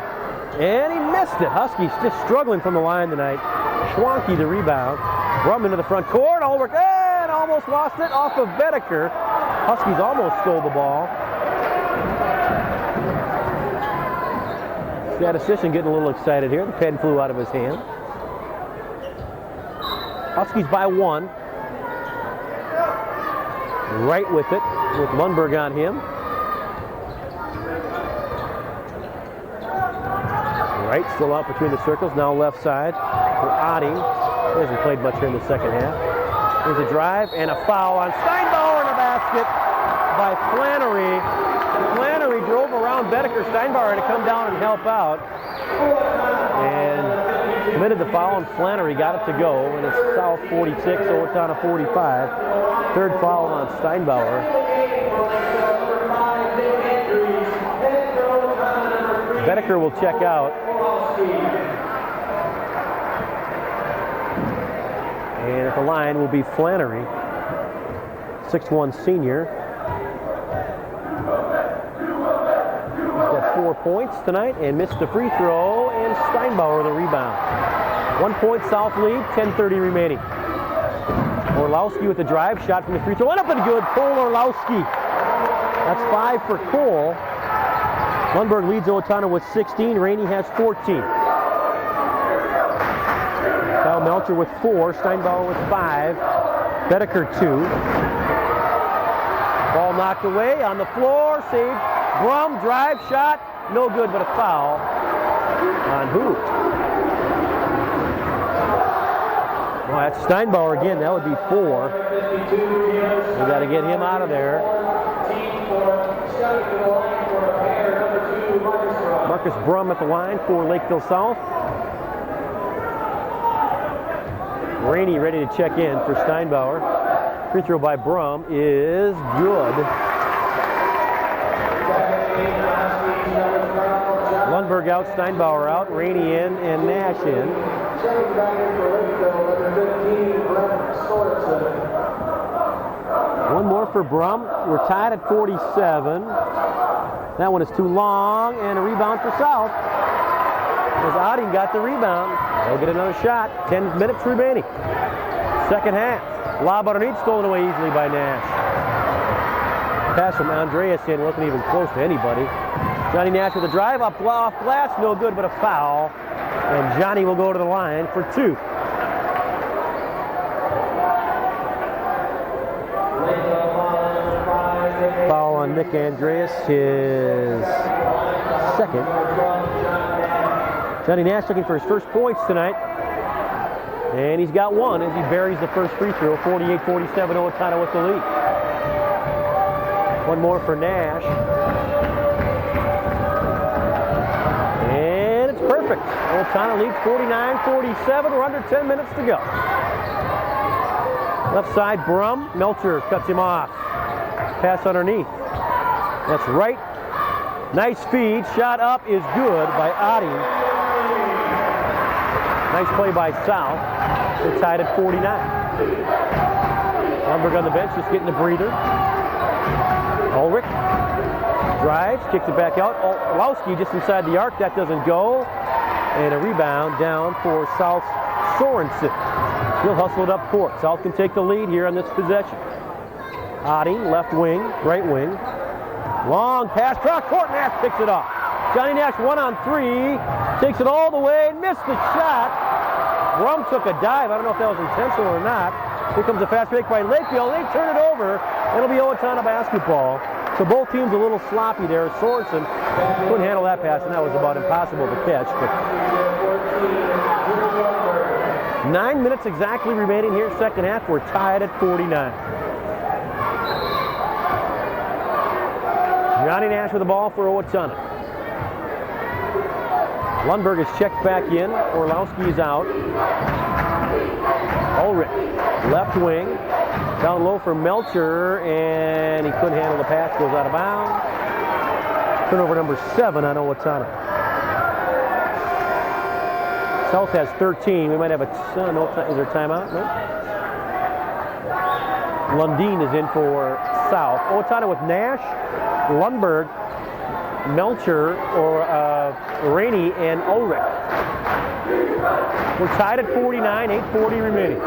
And he missed it. Huskies just struggling from the line tonight. Schwanke the rebound. Brum into the front court. Ulrich and almost lost it off of Bedeker. Huskies almost stole the ball. Statistician getting a little excited here. The pen flew out of his hand. Huskies by 1. Right with it, with Lundberg on him. Right, still out between the circles, now left side for Otting. He hasn't played much here in the second half. There's a drive and a foul on Steinbauer in a basket by Flannery. Flannery drove around Bedeker. Steinbauer had to come down and help out. And committed the foul, and Flannery got it to go. And it's South 46, Owatonna 45. Third foul on Steinbauer. Bedeker will check out. And at the line will be Flannery, 6'1" senior. He's got 4 points tonight and missed the free throw, and Steinbauer the rebound. 1 point South lead, 10:30 remaining. Orlowski with the drive, shot from the free throw, went up and good. Cole Orlowski. That's 5 for Cole. Lundberg leads Owatonna with 16. Rainey has 14. Kyle Melcher with 4. Steinbauer with 5. Bedeker 2. Ball knocked away on the floor. Saved. Brum drive shot. No good, but a foul. On who? Oh, that's Steinbauer again. That would be 4. We got to get him out of there. Marcus Brum at the line for Lakeville South. Rainey ready to check in for Steinbauer. Free throw by Brum is good. Lundberg out, Steinbauer out, Rainey in, and Nash in. One more for Brum. We're tied at 47. That one is too long, and a rebound for South. As Audi got the rebound. They'll get another shot. 10 minutes remaining. Second half. Lob underneath, stolen away easily by Nash. Pass from Andreasen wasn't even close to anybody. Johnny Nash with a drive up off glass, no good, but a foul. And Johnny will go to the line for 2. Foul on Nick Andreas, his second. Johnny Nash looking for his first points tonight. And he's got one as he buries the first free throw. 48-47, Owatonna with the lead. One more for Nash. And it's perfect. Owatonna leads 49-47. We're under 10 minutes to go. Left side, Brum. Melcher cuts him off. Pass underneath. That's right. Nice feed. Shot up is good by Adi. Nice play by South. They're tied at 49. Lundberg on the bench, just getting a breather. Ulrich drives, kicks it back out. Olowski just inside the arc. That doesn't go. And a rebound down for South's Sorensen. He'll hustle it up court. South can take the lead here on this possession. Adi, left wing, right wing. Long pass, cross court, Nash picks it off. Johnny Nash 1-on-3, takes it all the way, missed the shot. Brum took a dive. I don't know if that was intentional or not. Here comes a fast break by Lakeville. They turn it over. It'll be Owatonna basketball. So both teams a little sloppy there. Sorensen couldn't handle that pass, and that was about impossible to catch. But 9 minutes exactly remaining here, second half. We're tied at 49. Johnny Nash with the ball for Owatonna. Lundberg is checked back in. Orlowski is out. Ulrich, left wing. Down low for Melcher, and he couldn't handle the pass. Goes out of bounds. Turnover number 7 on Owatonna. South has 13. We might have a no. Is there a timeout? No. Lundin is in for South. Owatonna with Nash, Lundberg, Melcher, or Rainey, and Ulrich. We're tied at 49, 8:40 remaining.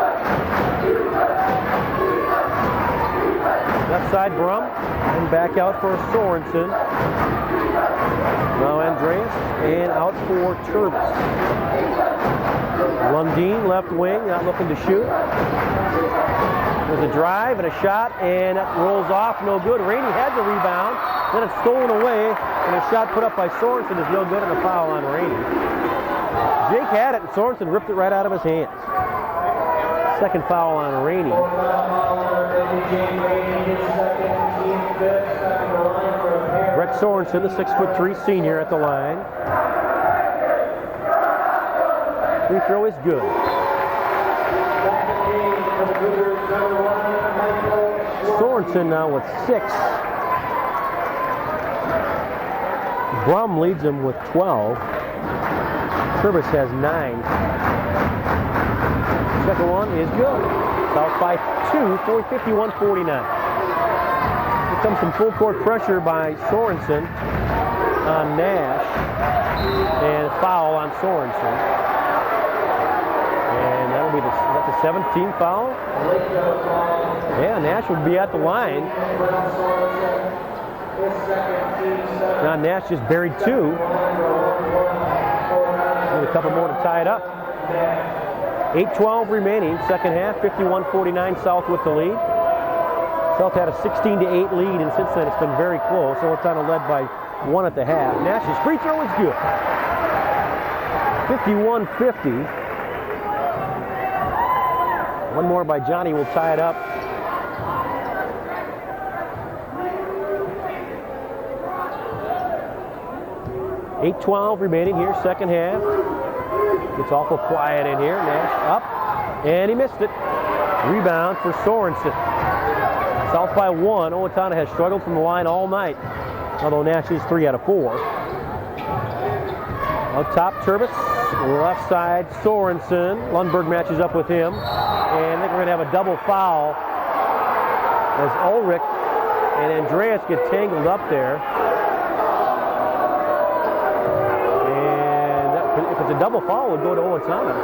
Left side, Brum, and back out for Sorensen. Now Andreas, and out for Turbis. Lundin, left wing, not looking to shoot. There's a drive and a shot, and it rolls off, no good. Rainey had the rebound, then it's stolen away, and a shot put up by Sorensen is no good, and a foul on Rainey. Jake had it, and Sorensen ripped it right out of his hands. Second foul on Rainey. Brett Sorensen, the 6'3" senior at the line. Free throw is good. Sorensen now with 6. Brum leads him with 12. Turbis has 9. Second one is good. South by 2, 51-49. Here comes some full court pressure by Sorensen on Nash. And a foul on Sorensen. And that'll be the 17th foul. Yeah, Nash will be at the line. Now Nash just buried 2. Need a couple more to tie it up. 8:12 remaining, second half, 51-49, South with the lead. South had a 16-8 lead, and since then it's been very close. So it's kind of led by 1 at the half. Nash's free throw is good. 51-50. One more by Johnny will tie it up. .8:12 remaining here, second half. It's awful quiet in here. Nash up, and he missed it. Rebound for Sorensen. South by 1. Owatonna has struggled from the line all night, although Nash is 3 out of 4. Up top, Turbis. Left side, Sorensen. Lundberg matches up with him. And I think we're going to have a double foul as Ulrich and Andreas get tangled up there. And if it's a double foul, we'll go to Owatonna.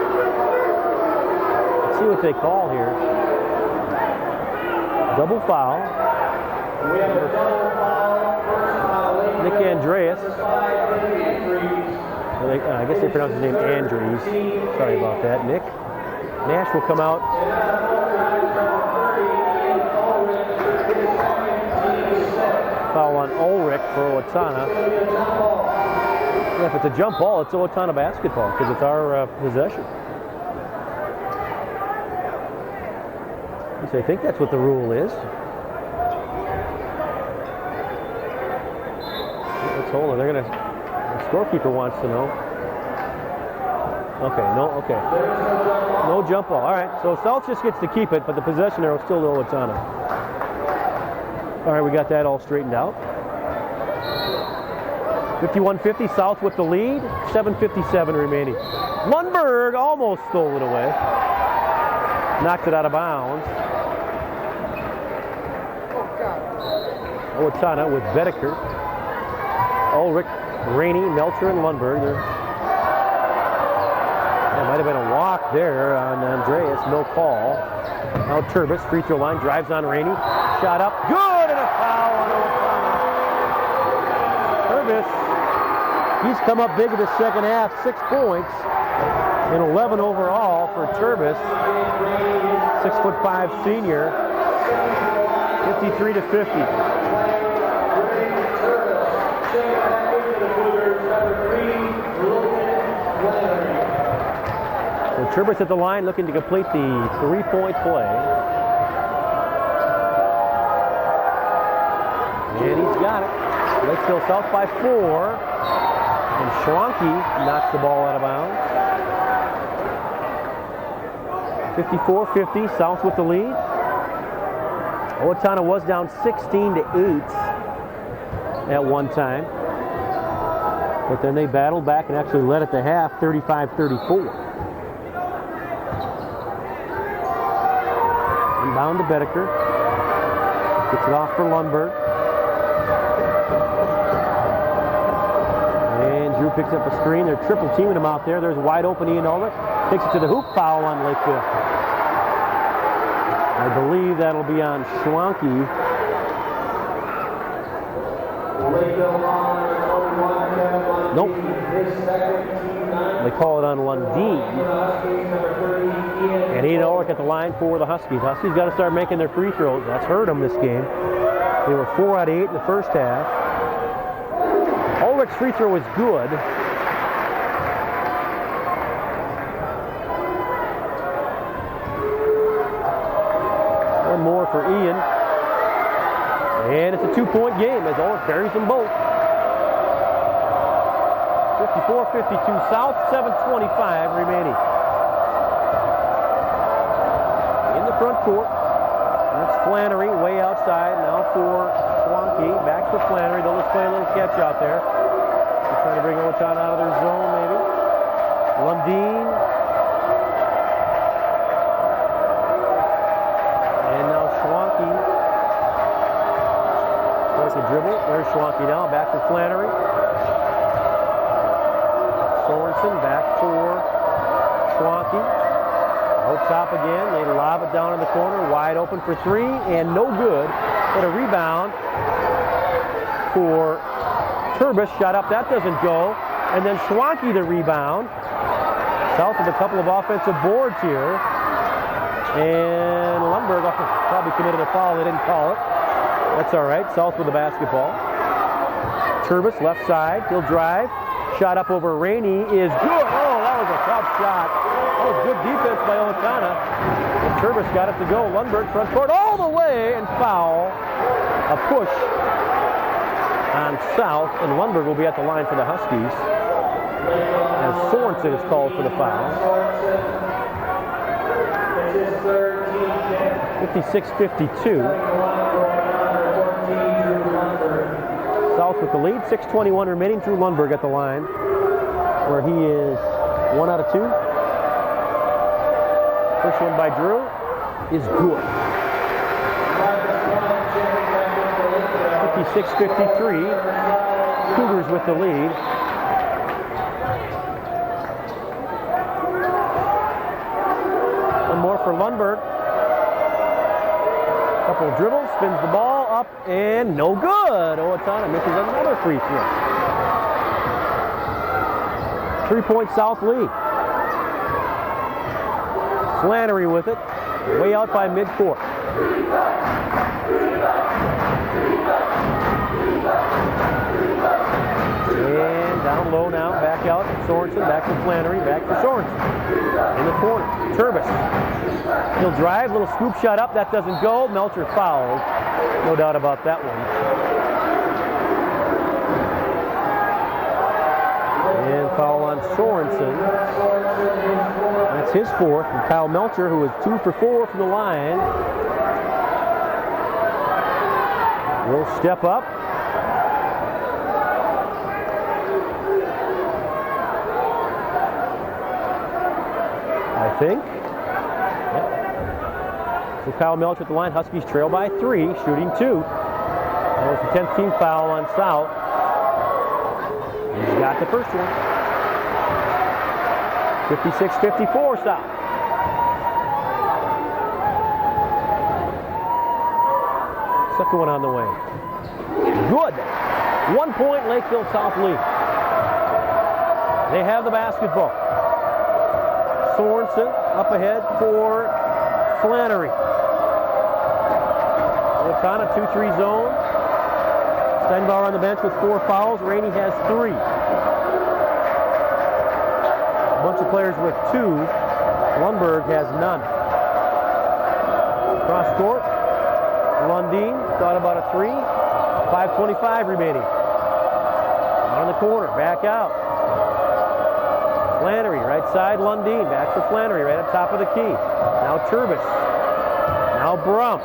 Let's see what they call here. Double foul. We have a double foul. First foul. Nick Andreas. I guess they pronounce his name Andrews. Sorry about that, Nick. Nash will come out. Foul on Ulrich for Owatonna. Yeah, if it's a jump ball, it's Owatonna basketball because it's our possession. So I think that's what the rule is. Let's hold it. They're gonna. The scorekeeper wants to know. Okay, no jump ball. All right, so South just gets to keep it, but the possession arrow is still to Owatonna. All right, we got that all straightened out. 51-50, South with the lead. 7:57 remaining. Lundberg almost stole it away. Knocked it out of bounds. Owatonna with Bedeker. Ulrich, Rainey, Melcher, and Lundberg. There might have been a walk there on Andreas. No call. Now Turbis, free throw line, drives on Rainey. Shot up. Good, and a foul on Owatonna. Turbis, he's come up big in the second half. 6 points and 11 overall for Turbis. 6'5" senior. 53-50. So Turbis at the line looking to complete the 3-point play. And he's got it. Lakeville South by 4. And Schwanke knocks the ball out of bounds. 54-50, South with the lead. Owatonna was down 16-8 at one time. But then they battled back and actually led at the half, 35-34. Inbound to Bedeker. Gets it off for Lundberg. And Drew picks up a screen. They're triple teaming him out there. There's wide open Ian Ulrich. Takes it to the hoop. Foul on Lakeville. I believe that'll be on Schwanke. Nope. They call it on Lundeen. And Ian Ulrich at the line for the Huskies. Huskies got to start making their free throws. That's hurt them this game. They were 4 out of 8 in the first half. Ulrich's free throw is good. One more for Ian. And it's a 2-point game as Ulrich buries them both. 54-52 South, 7:25 remaining. In the front court, that's Flannery way outside. Now for Schwanke, back for Flannery. They'll just play a little catch out there. They're trying to bring Owatonna out of their zone, maybe. Lundeen. And now Schwanke. Starts a dribble. There's Schwanke now, back for Flannery. Sorensen back for Schwanke. Out top again. They lob it down in the corner. Wide open for 3 and no good. But a rebound for Turbis. Shot up. That doesn't go. And then Schwanke the rebound. South with a couple of offensive boards here. And Lundberg probably committed a foul. They didn't call it. That's all right. South with the basketball. Turbis left side. He'll drive. Shot up over Rainey is good. Oh, that was a tough shot. That was good defense by Owatonna. And Turbis got it to go. Lundberg front court all the way and foul. A push on South, and Lundberg will be at the line for the Huskies as Sorensen is called for the foul. 56-52. South with the lead. 6:21 remaining. Drew Lundberg at the line, where he is 1 out of 2. First one by Drew is good. 56-53. Cougars with the lead. One more for Lundberg. Couple of dribbles, spins the ball up, and no good. Owatonna misses another free throw. 3-point South lead. Flannery with it, way out by midcourt. And down low now, back out, Sorensen, back to Flannery, back to Sorensen. In the corner, Turbis. He'll drive, little scoop shot up, that doesn't go. Melcher fouled, no doubt about that one. And foul on Sorensen. That's his fourth. And Kyle Melcher, who is 2 for 4 from the line, will step up. I think. Yep. So Kyle Melcher at the line. Huskies trail by 3, shooting 2. That was the 10th team foul on South. He's got the first one. 56-54 South. Second one on the way. Good. 1 point Lakeville South lead. They have the basketball. Sorensen up ahead for Flannery. Owatonna 2-3 zone. Steinbauer on the bench with 4 fouls. Rainey has 3. A bunch of players with 2. Lundberg has none. Cross court. Lundin thought about a 3. 5:25 remaining. On the corner, back out. Flannery, right side, Lundin. Back to Flannery, right up top of the key. Now Turbis. Now Brum.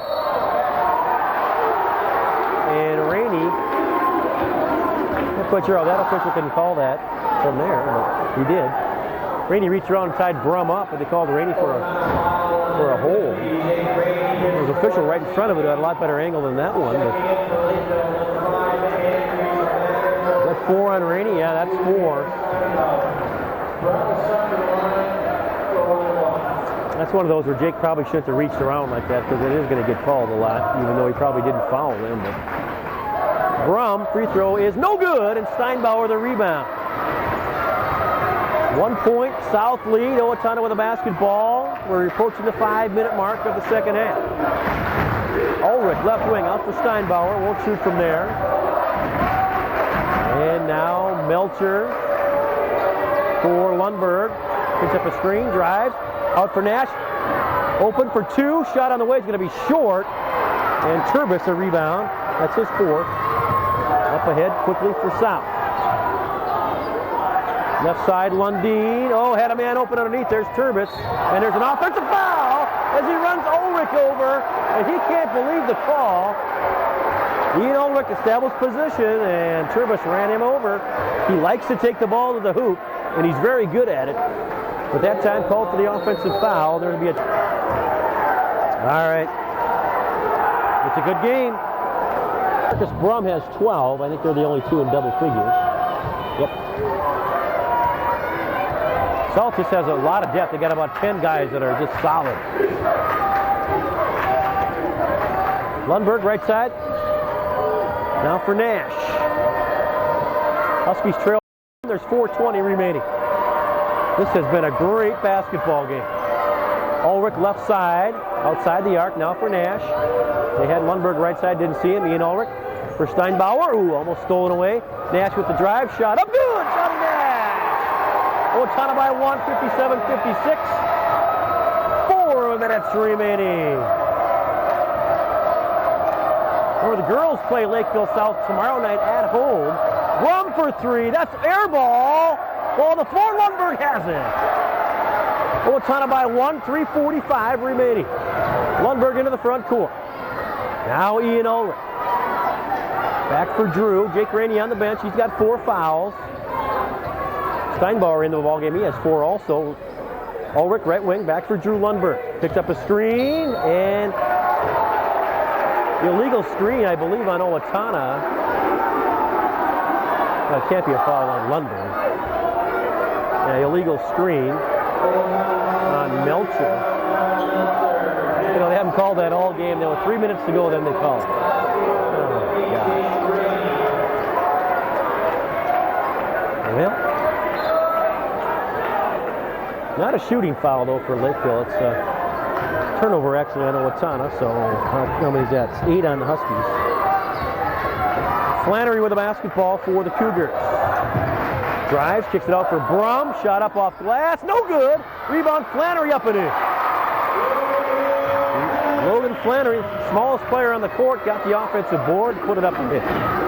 And Rainey. Not quite sure how that official can call that from there, but he did. Rainey reached around and tied Brum up, but they called Rainey for a hold. There was an official right in front of it who had a lot better angle than that one. But is that 4 on Rainey? Yeah, that's 4. That's one of those where Jake probably shouldn't have reached around like that, because it is going to get called a lot, even though he probably didn't foul them. But Brum, free throw is no good, and Steinbauer the rebound. 1 point, South lead. Owatonna with a basketball. We're approaching the 5-minute mark of the second half. Ulrich, left wing, out for Steinbauer. Won't shoot from there. And now Melcher for Lundberg. Picks up a screen, drives. Out for Nash. Open for 2. Shot on the way is going to be short. And Turbis a rebound. That's his 4th. Up ahead quickly for South. Left side, Lundin. Oh, had a man open underneath. There's Turbis. And there's an offensive foul as he runs Ulrich over. And he can't believe the call. Ian Ulrich established position, and Turbis ran him over. He likes to take the ball to the hoop, and he's very good at it. But that time called for the offensive foul. There to be a... All right. It's a good game. Marcus Brum has 12. I think they're the only 2 in double figures. Yep. South just has a lot of depth. They got about 10 guys that are just solid. Lundberg, right side. Now for Nash. Huskies trail. There's 4:20 remaining. This has been a great basketball game. Ulrich left side, outside the arc. Now for Nash. They had Lundberg right side, didn't see him. Ian Ulrich for Steinbauer. Ooh, almost stolen away. Nash with the drive, shot up good. Johnny Nash. Owatonna by 1, 57-56. 4 minutes remaining. Where the girls play Lakeville South tomorrow night at home. Run for 3. That's air ball. Well, the Fort Lundberg has it. Owatonna by 1, 3:45 remaining. Lundberg into the front court. Now Ian Ulrich. Back for Drew. Jake Rainey on the bench. He's got 4 fouls. Steinbauer into the ballgame. He has 4 also. Ulrich, right wing, back for Drew Lundberg. Picked up a screen and illegal screen, I believe, on Owatonna. Well, it can't be a foul on Lundberg. Yeah, illegal screen on Melcher. You know, they haven't called that all game. There were 3 minutes to go, then they called it. Oh, gosh. Well, not a shooting foul, though, for Lakeville. It's a turnover, actually, on Owatonna. So, how many is that? It's 8 on the Huskies. Flannery with the basketball for the Cougars. Drives, kicks it out for Brum. Shot up off glass. No good. Rebound, Flannery up and in. Logan Flannery, smallest player on the court, got the offensive board, put it up and in.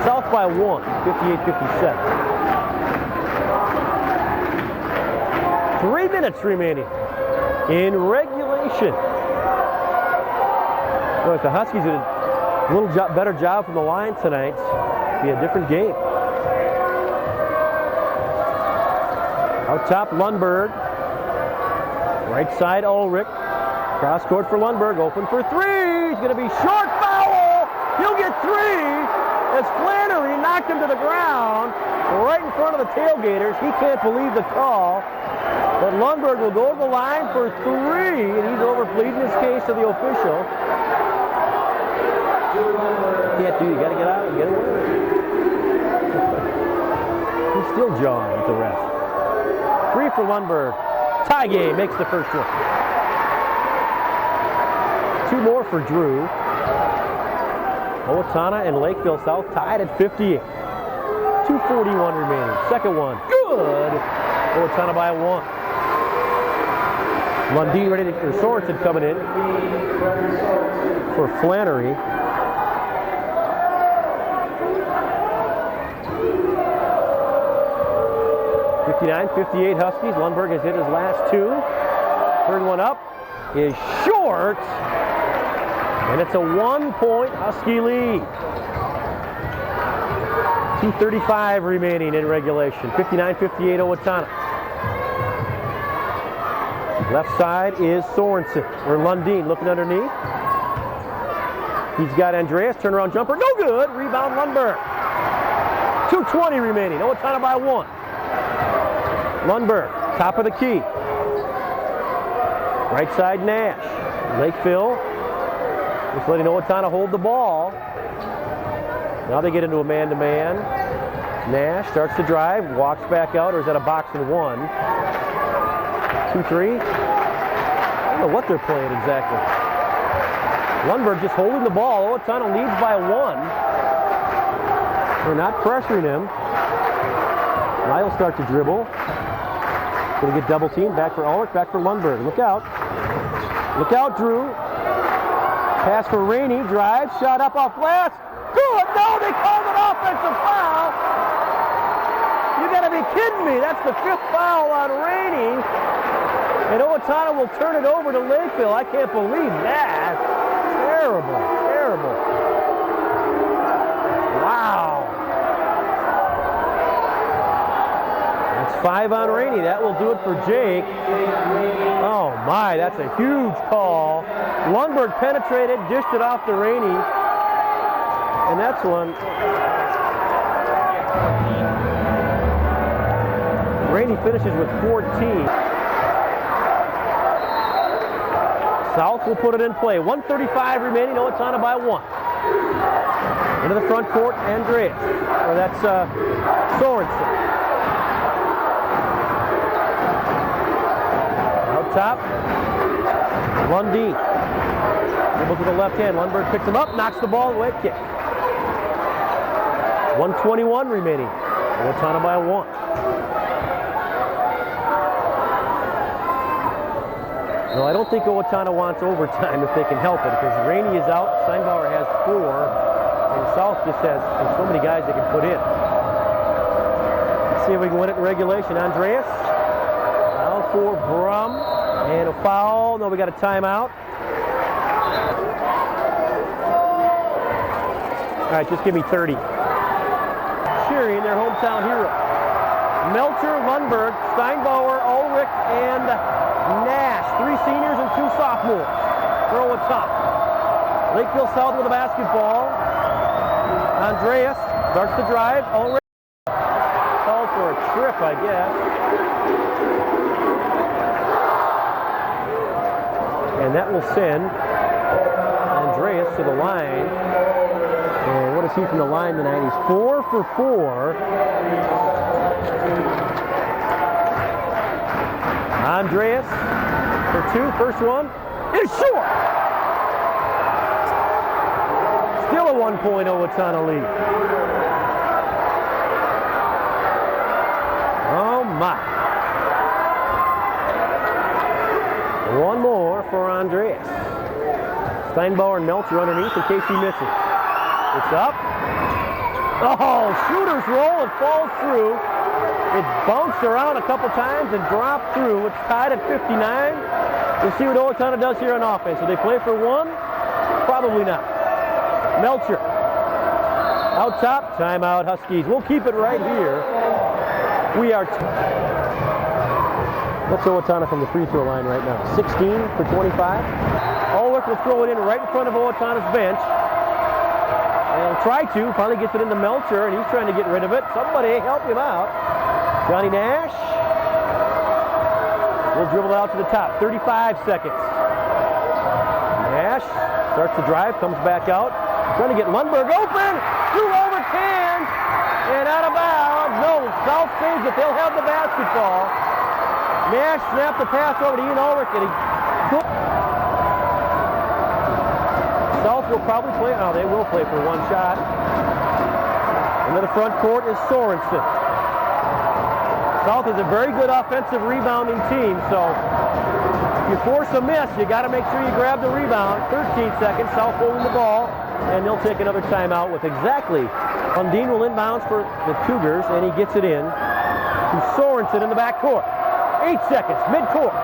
South by 1, 58-57. 3 minutes remaining in regulation. Well, if the Huskies did a little better job from the line tonight, it'd be a different game. Out top, Lundberg. Right side, Ulrich. Cross court for Lundberg, open for 3. He's going to be short, foul. He'll get 3 as Flannery knocked him to the ground right in front of the tailgaters. He can't believe the call. But Lundberg will go to the line for 3, and he's overpleading his case to the official. Can't do, you got to get out and get away. He's still jawing at the ref. 3 for Lundberg. Tie game, makes the first one. 2 more for Drew. Owatonna and Lakeville South tied at 58. 2:41 remaining. Second one, good. Owatonna by 1. Lundin ready to, or Sorensen coming in for Flannery. .59-58 Huskies. Lundberg has hit his last 2. Third one up is short. And it's a 1-point Husky lead. 2:35 remaining in regulation. 59-58 Owatonna. Left side is Sorensen, or Lundin looking underneath. He's got Andreas, turnaround jumper, no good. Rebound Lundberg. 2:20 remaining. Owatonna by 1. Lundberg, top of the key. Right side Nash. Lakeville just letting Owatonna hold the ball. Now they get into a man-to-man. Nash starts to drive, walks back out, or is that a box and 1? 2-3. I don't know what they're playing exactly. Lundberg just holding the ball. Owatonna leads by 1. They're not pressuring him. Now he'll start to dribble. Going to get double teamed. Back for Ulrich, back for Lundberg. Look out. Look out, Drew. Pass for Rainey. Drive. Shot up off glass. Good. No, they called an offensive foul. You got to be kidding me. That's the 5th foul on Rainey. And Owatonna will turn it over to Lakeville. I can't believe that. Terrible. Terrible. Wow. 5 on Rainey. That will do it for Jake. Oh my, that's a huge call. Lundberg penetrated, dished it off to Rainey. And that's one. Rainey finishes with 14. South will put it in play. 1:35 remaining. Owatonna by 1. Into the front court, Andreas. Or that's Sorensen. Top, Lundin. Dribble to the left hand. Lundberg picks him up, knocks the ball away, kick. 1:21 remaining. Owatonna by 1. Well, I don't think Owatonna wants overtime if they can help it, because Rainey is out, Steinbauer has 4, and South just has so many guys they can put in. Let's see if we can win it in regulation. Andreas, now for Brum, and a foul. No, we got a timeout. All right, just give me 30. Cheering their hometown hero. Melcher, Lundberg, Steinbauer, Ulrich, and Nash. 3 seniors and 2 sophomores for Owatonna. Lakeville South with the basketball. Andreas starts the drive. Ulrich called for a trip, I guess. And that will send Andreas to the line. And what is he from the line tonight? He's 4 for 4. Andreas for 2. First one is short. Still a 1-point Owatonna lead. Oh my. One more for Andreas. Steinbauer and Melcher underneath in case he misses. It's up. Oh, shooter's roll. It falls through. It bounced around a couple times and dropped through. It's tied at 59. We'll see what Owatonna does here on offense. Will they play for 1? Probably not. Melcher. Out top. Timeout, Huskies. We'll keep it right here. We are... Let's Owatonna from the free throw line right now. 16 for 25. Ulrich will throw it in right in front of Owatonna's bench. And try to. Finally gets it into Melcher, and he's trying to get rid of it. Somebody help him out. Johnny Nash will dribble out to the top. 35 seconds. Nash starts the drive, comes back out. Trying to get Lundberg open. Through Ulrich's hands. And out of bounds. No, South saves it. They'll have the basketball. Nash snapped the pass over to Ian Ulrich, and he... South will probably play... Oh, they will play for 1 shot. Into the front court is Sorensen. South is a very good offensive rebounding team, so if you force a miss, you got to make sure you grab the rebound. 13 seconds, South holding the ball, and they'll take another timeout with exactly... Hundeen will inbounds for the Cougars, and he gets it in to Sorensen in the backcourt. 8 seconds, midcourt.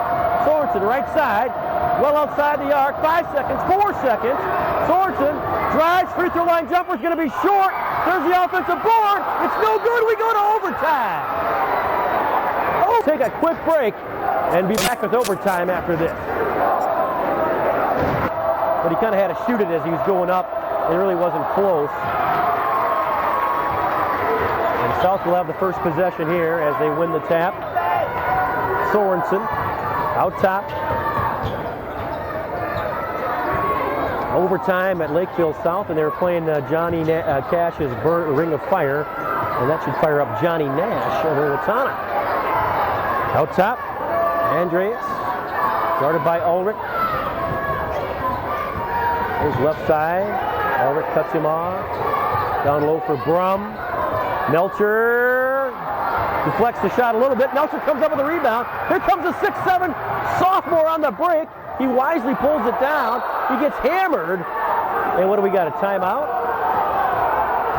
Sorensen right side, well outside the arc. 5 seconds, 4 seconds. Sorensen drives, free throw line jumper's going to be short. There's the offensive board. It's no good. We go to overtime. Oh, take a quick break and be back with overtime after this. But he kind of had to shoot it as he was going up. It really wasn't close. And South will have the first possession here as they win the tap. Sorensen out top. Overtime at Lakeville South, and they're playing Johnny Cash's Ring of Fire, and that should fire up Johnny Nash of Owatonna. Out top, Andreas, guarded by Ulrich. There's left side. Ulrich cuts him off. Down low for Brum. Melcher deflects the shot a little bit. Melcher comes up with a rebound. Here comes a 6'7" sophomore on the break. He wisely pulls it down. He gets hammered. And what do we got, a timeout?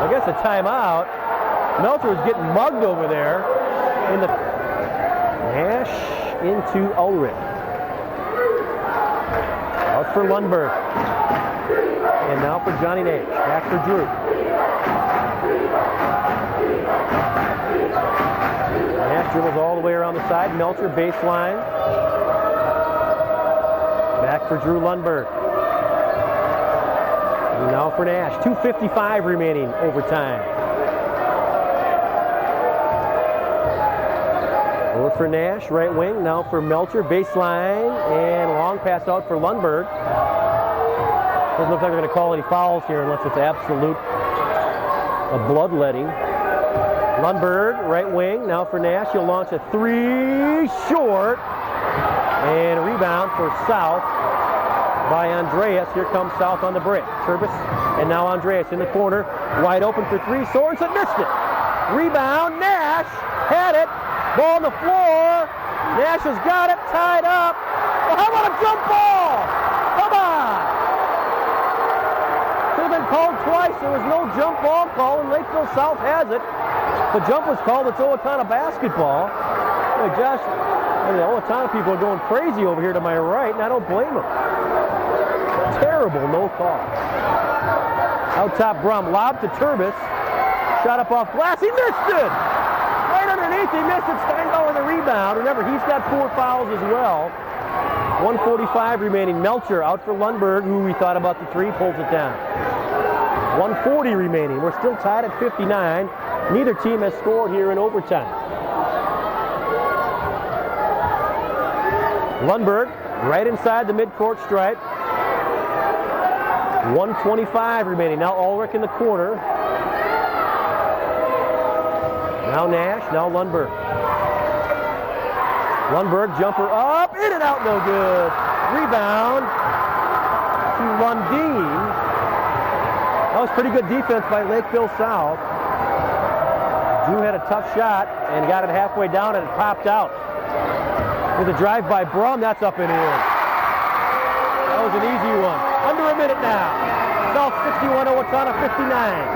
I guess a timeout. Melcher was getting mugged over there. In the Nash into Ulrich. Out for Lundberg. And now for Johnny Nash. Back for Drew. Nash dribbles all the way around the side. Melcher baseline. Back for Drew Lundberg. And now for Nash. 2:55 remaining overtime. Over for Nash, right wing. Now for Melcher, baseline. And a long pass out for Lundberg. Doesn't look like they're going to call any fouls here unless it's absolute bloodletting. Lundberg, right wing. Now for Nash. He'll launch a 3 short. And a rebound for South by Andreas. Here comes South on the break. Turbis, and now Andreas in the corner. Wide open for 3. Sorensen missed it. Rebound. Nash had it. Ball on the floor. Nash has got it. Tied up. Well, how about a jump ball? Come on! Should have been called twice. There was no jump ball call, and Lakeville South has it. The jump was called. It's Owatonna basketball. Hey, Josh, the Owatonna people are going crazy over here to my right, and I don't blame them. Terrible no call. Out top, Brum. Lob to Turbis. Shot up off glass. He missed it! Right underneath, he missed it. Steinbauer the rebound. Remember, he's got 4 fouls as well. 1:45 remaining. Melcher out for Lundberg, who we thought about the three, pulls it down. 1:40 remaining. We're still tied at 59. Neither team has scored here in overtime. Lundberg right inside the midcourt stripe. 1:25 remaining. Now Ulrich in the corner. Now Nash, now Lundberg. Lundberg, jumper up, in and out, no good. Rebound to Lundeen. That was pretty good defense by Lakeville South. Drew had a tough shot and got it halfway down and it popped out. With a drive by Brum, that's up and in. That was an easy one. Under a minute now. South 61, Owatonna 59.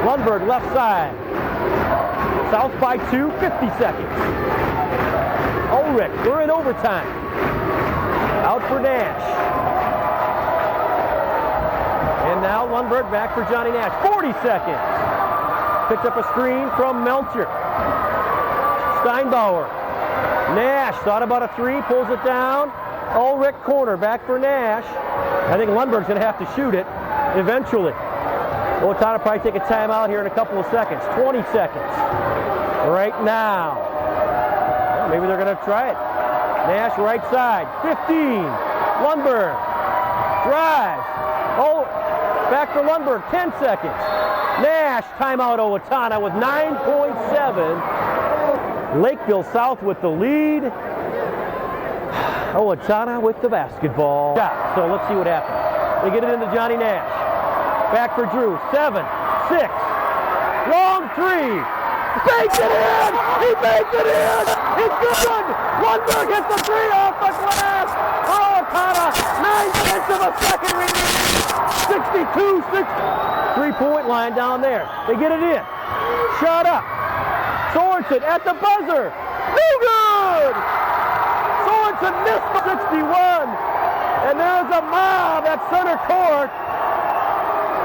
Lundberg left side. South by 2, 50 seconds. Ulrich, we're in overtime. Out for Nash. And now Lundberg back for Johnny Nash. 40 seconds. Picks up a screen from Melcher. Steinbauer. Nash thought about a three, pulls it down. Ulrich corner, back for Nash. I think Lundberg's going to have to shoot it eventually. Owatonna probably take a timeout here in a couple of seconds. 20 seconds. Right now. Well, maybe they're going to try it. Nash right side. 15. Lundberg. Drives. Oh, back for Lundberg. 10 seconds. Nash, timeout Owatonna with 9.7. Lakeville South with the lead. Owatonna with the basketball. So let's see what happens. They get it into Johnny Nash. Back for Drew. 7, 6. Long three. Bakes it in! He bakes it in! It's good! Lundberg hits the three off the glass! Owatonna, 9 tenths of a second remaining. 62-60. 3-point line down there. They get it in. Shot up. Sorensen at the buzzer. No good! Sorensen missed the 61. And there's a mob at center court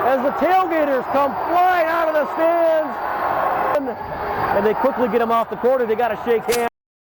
as the tailgaters come flying out of the stands. And they quickly get him off the court, or they got to shake hands.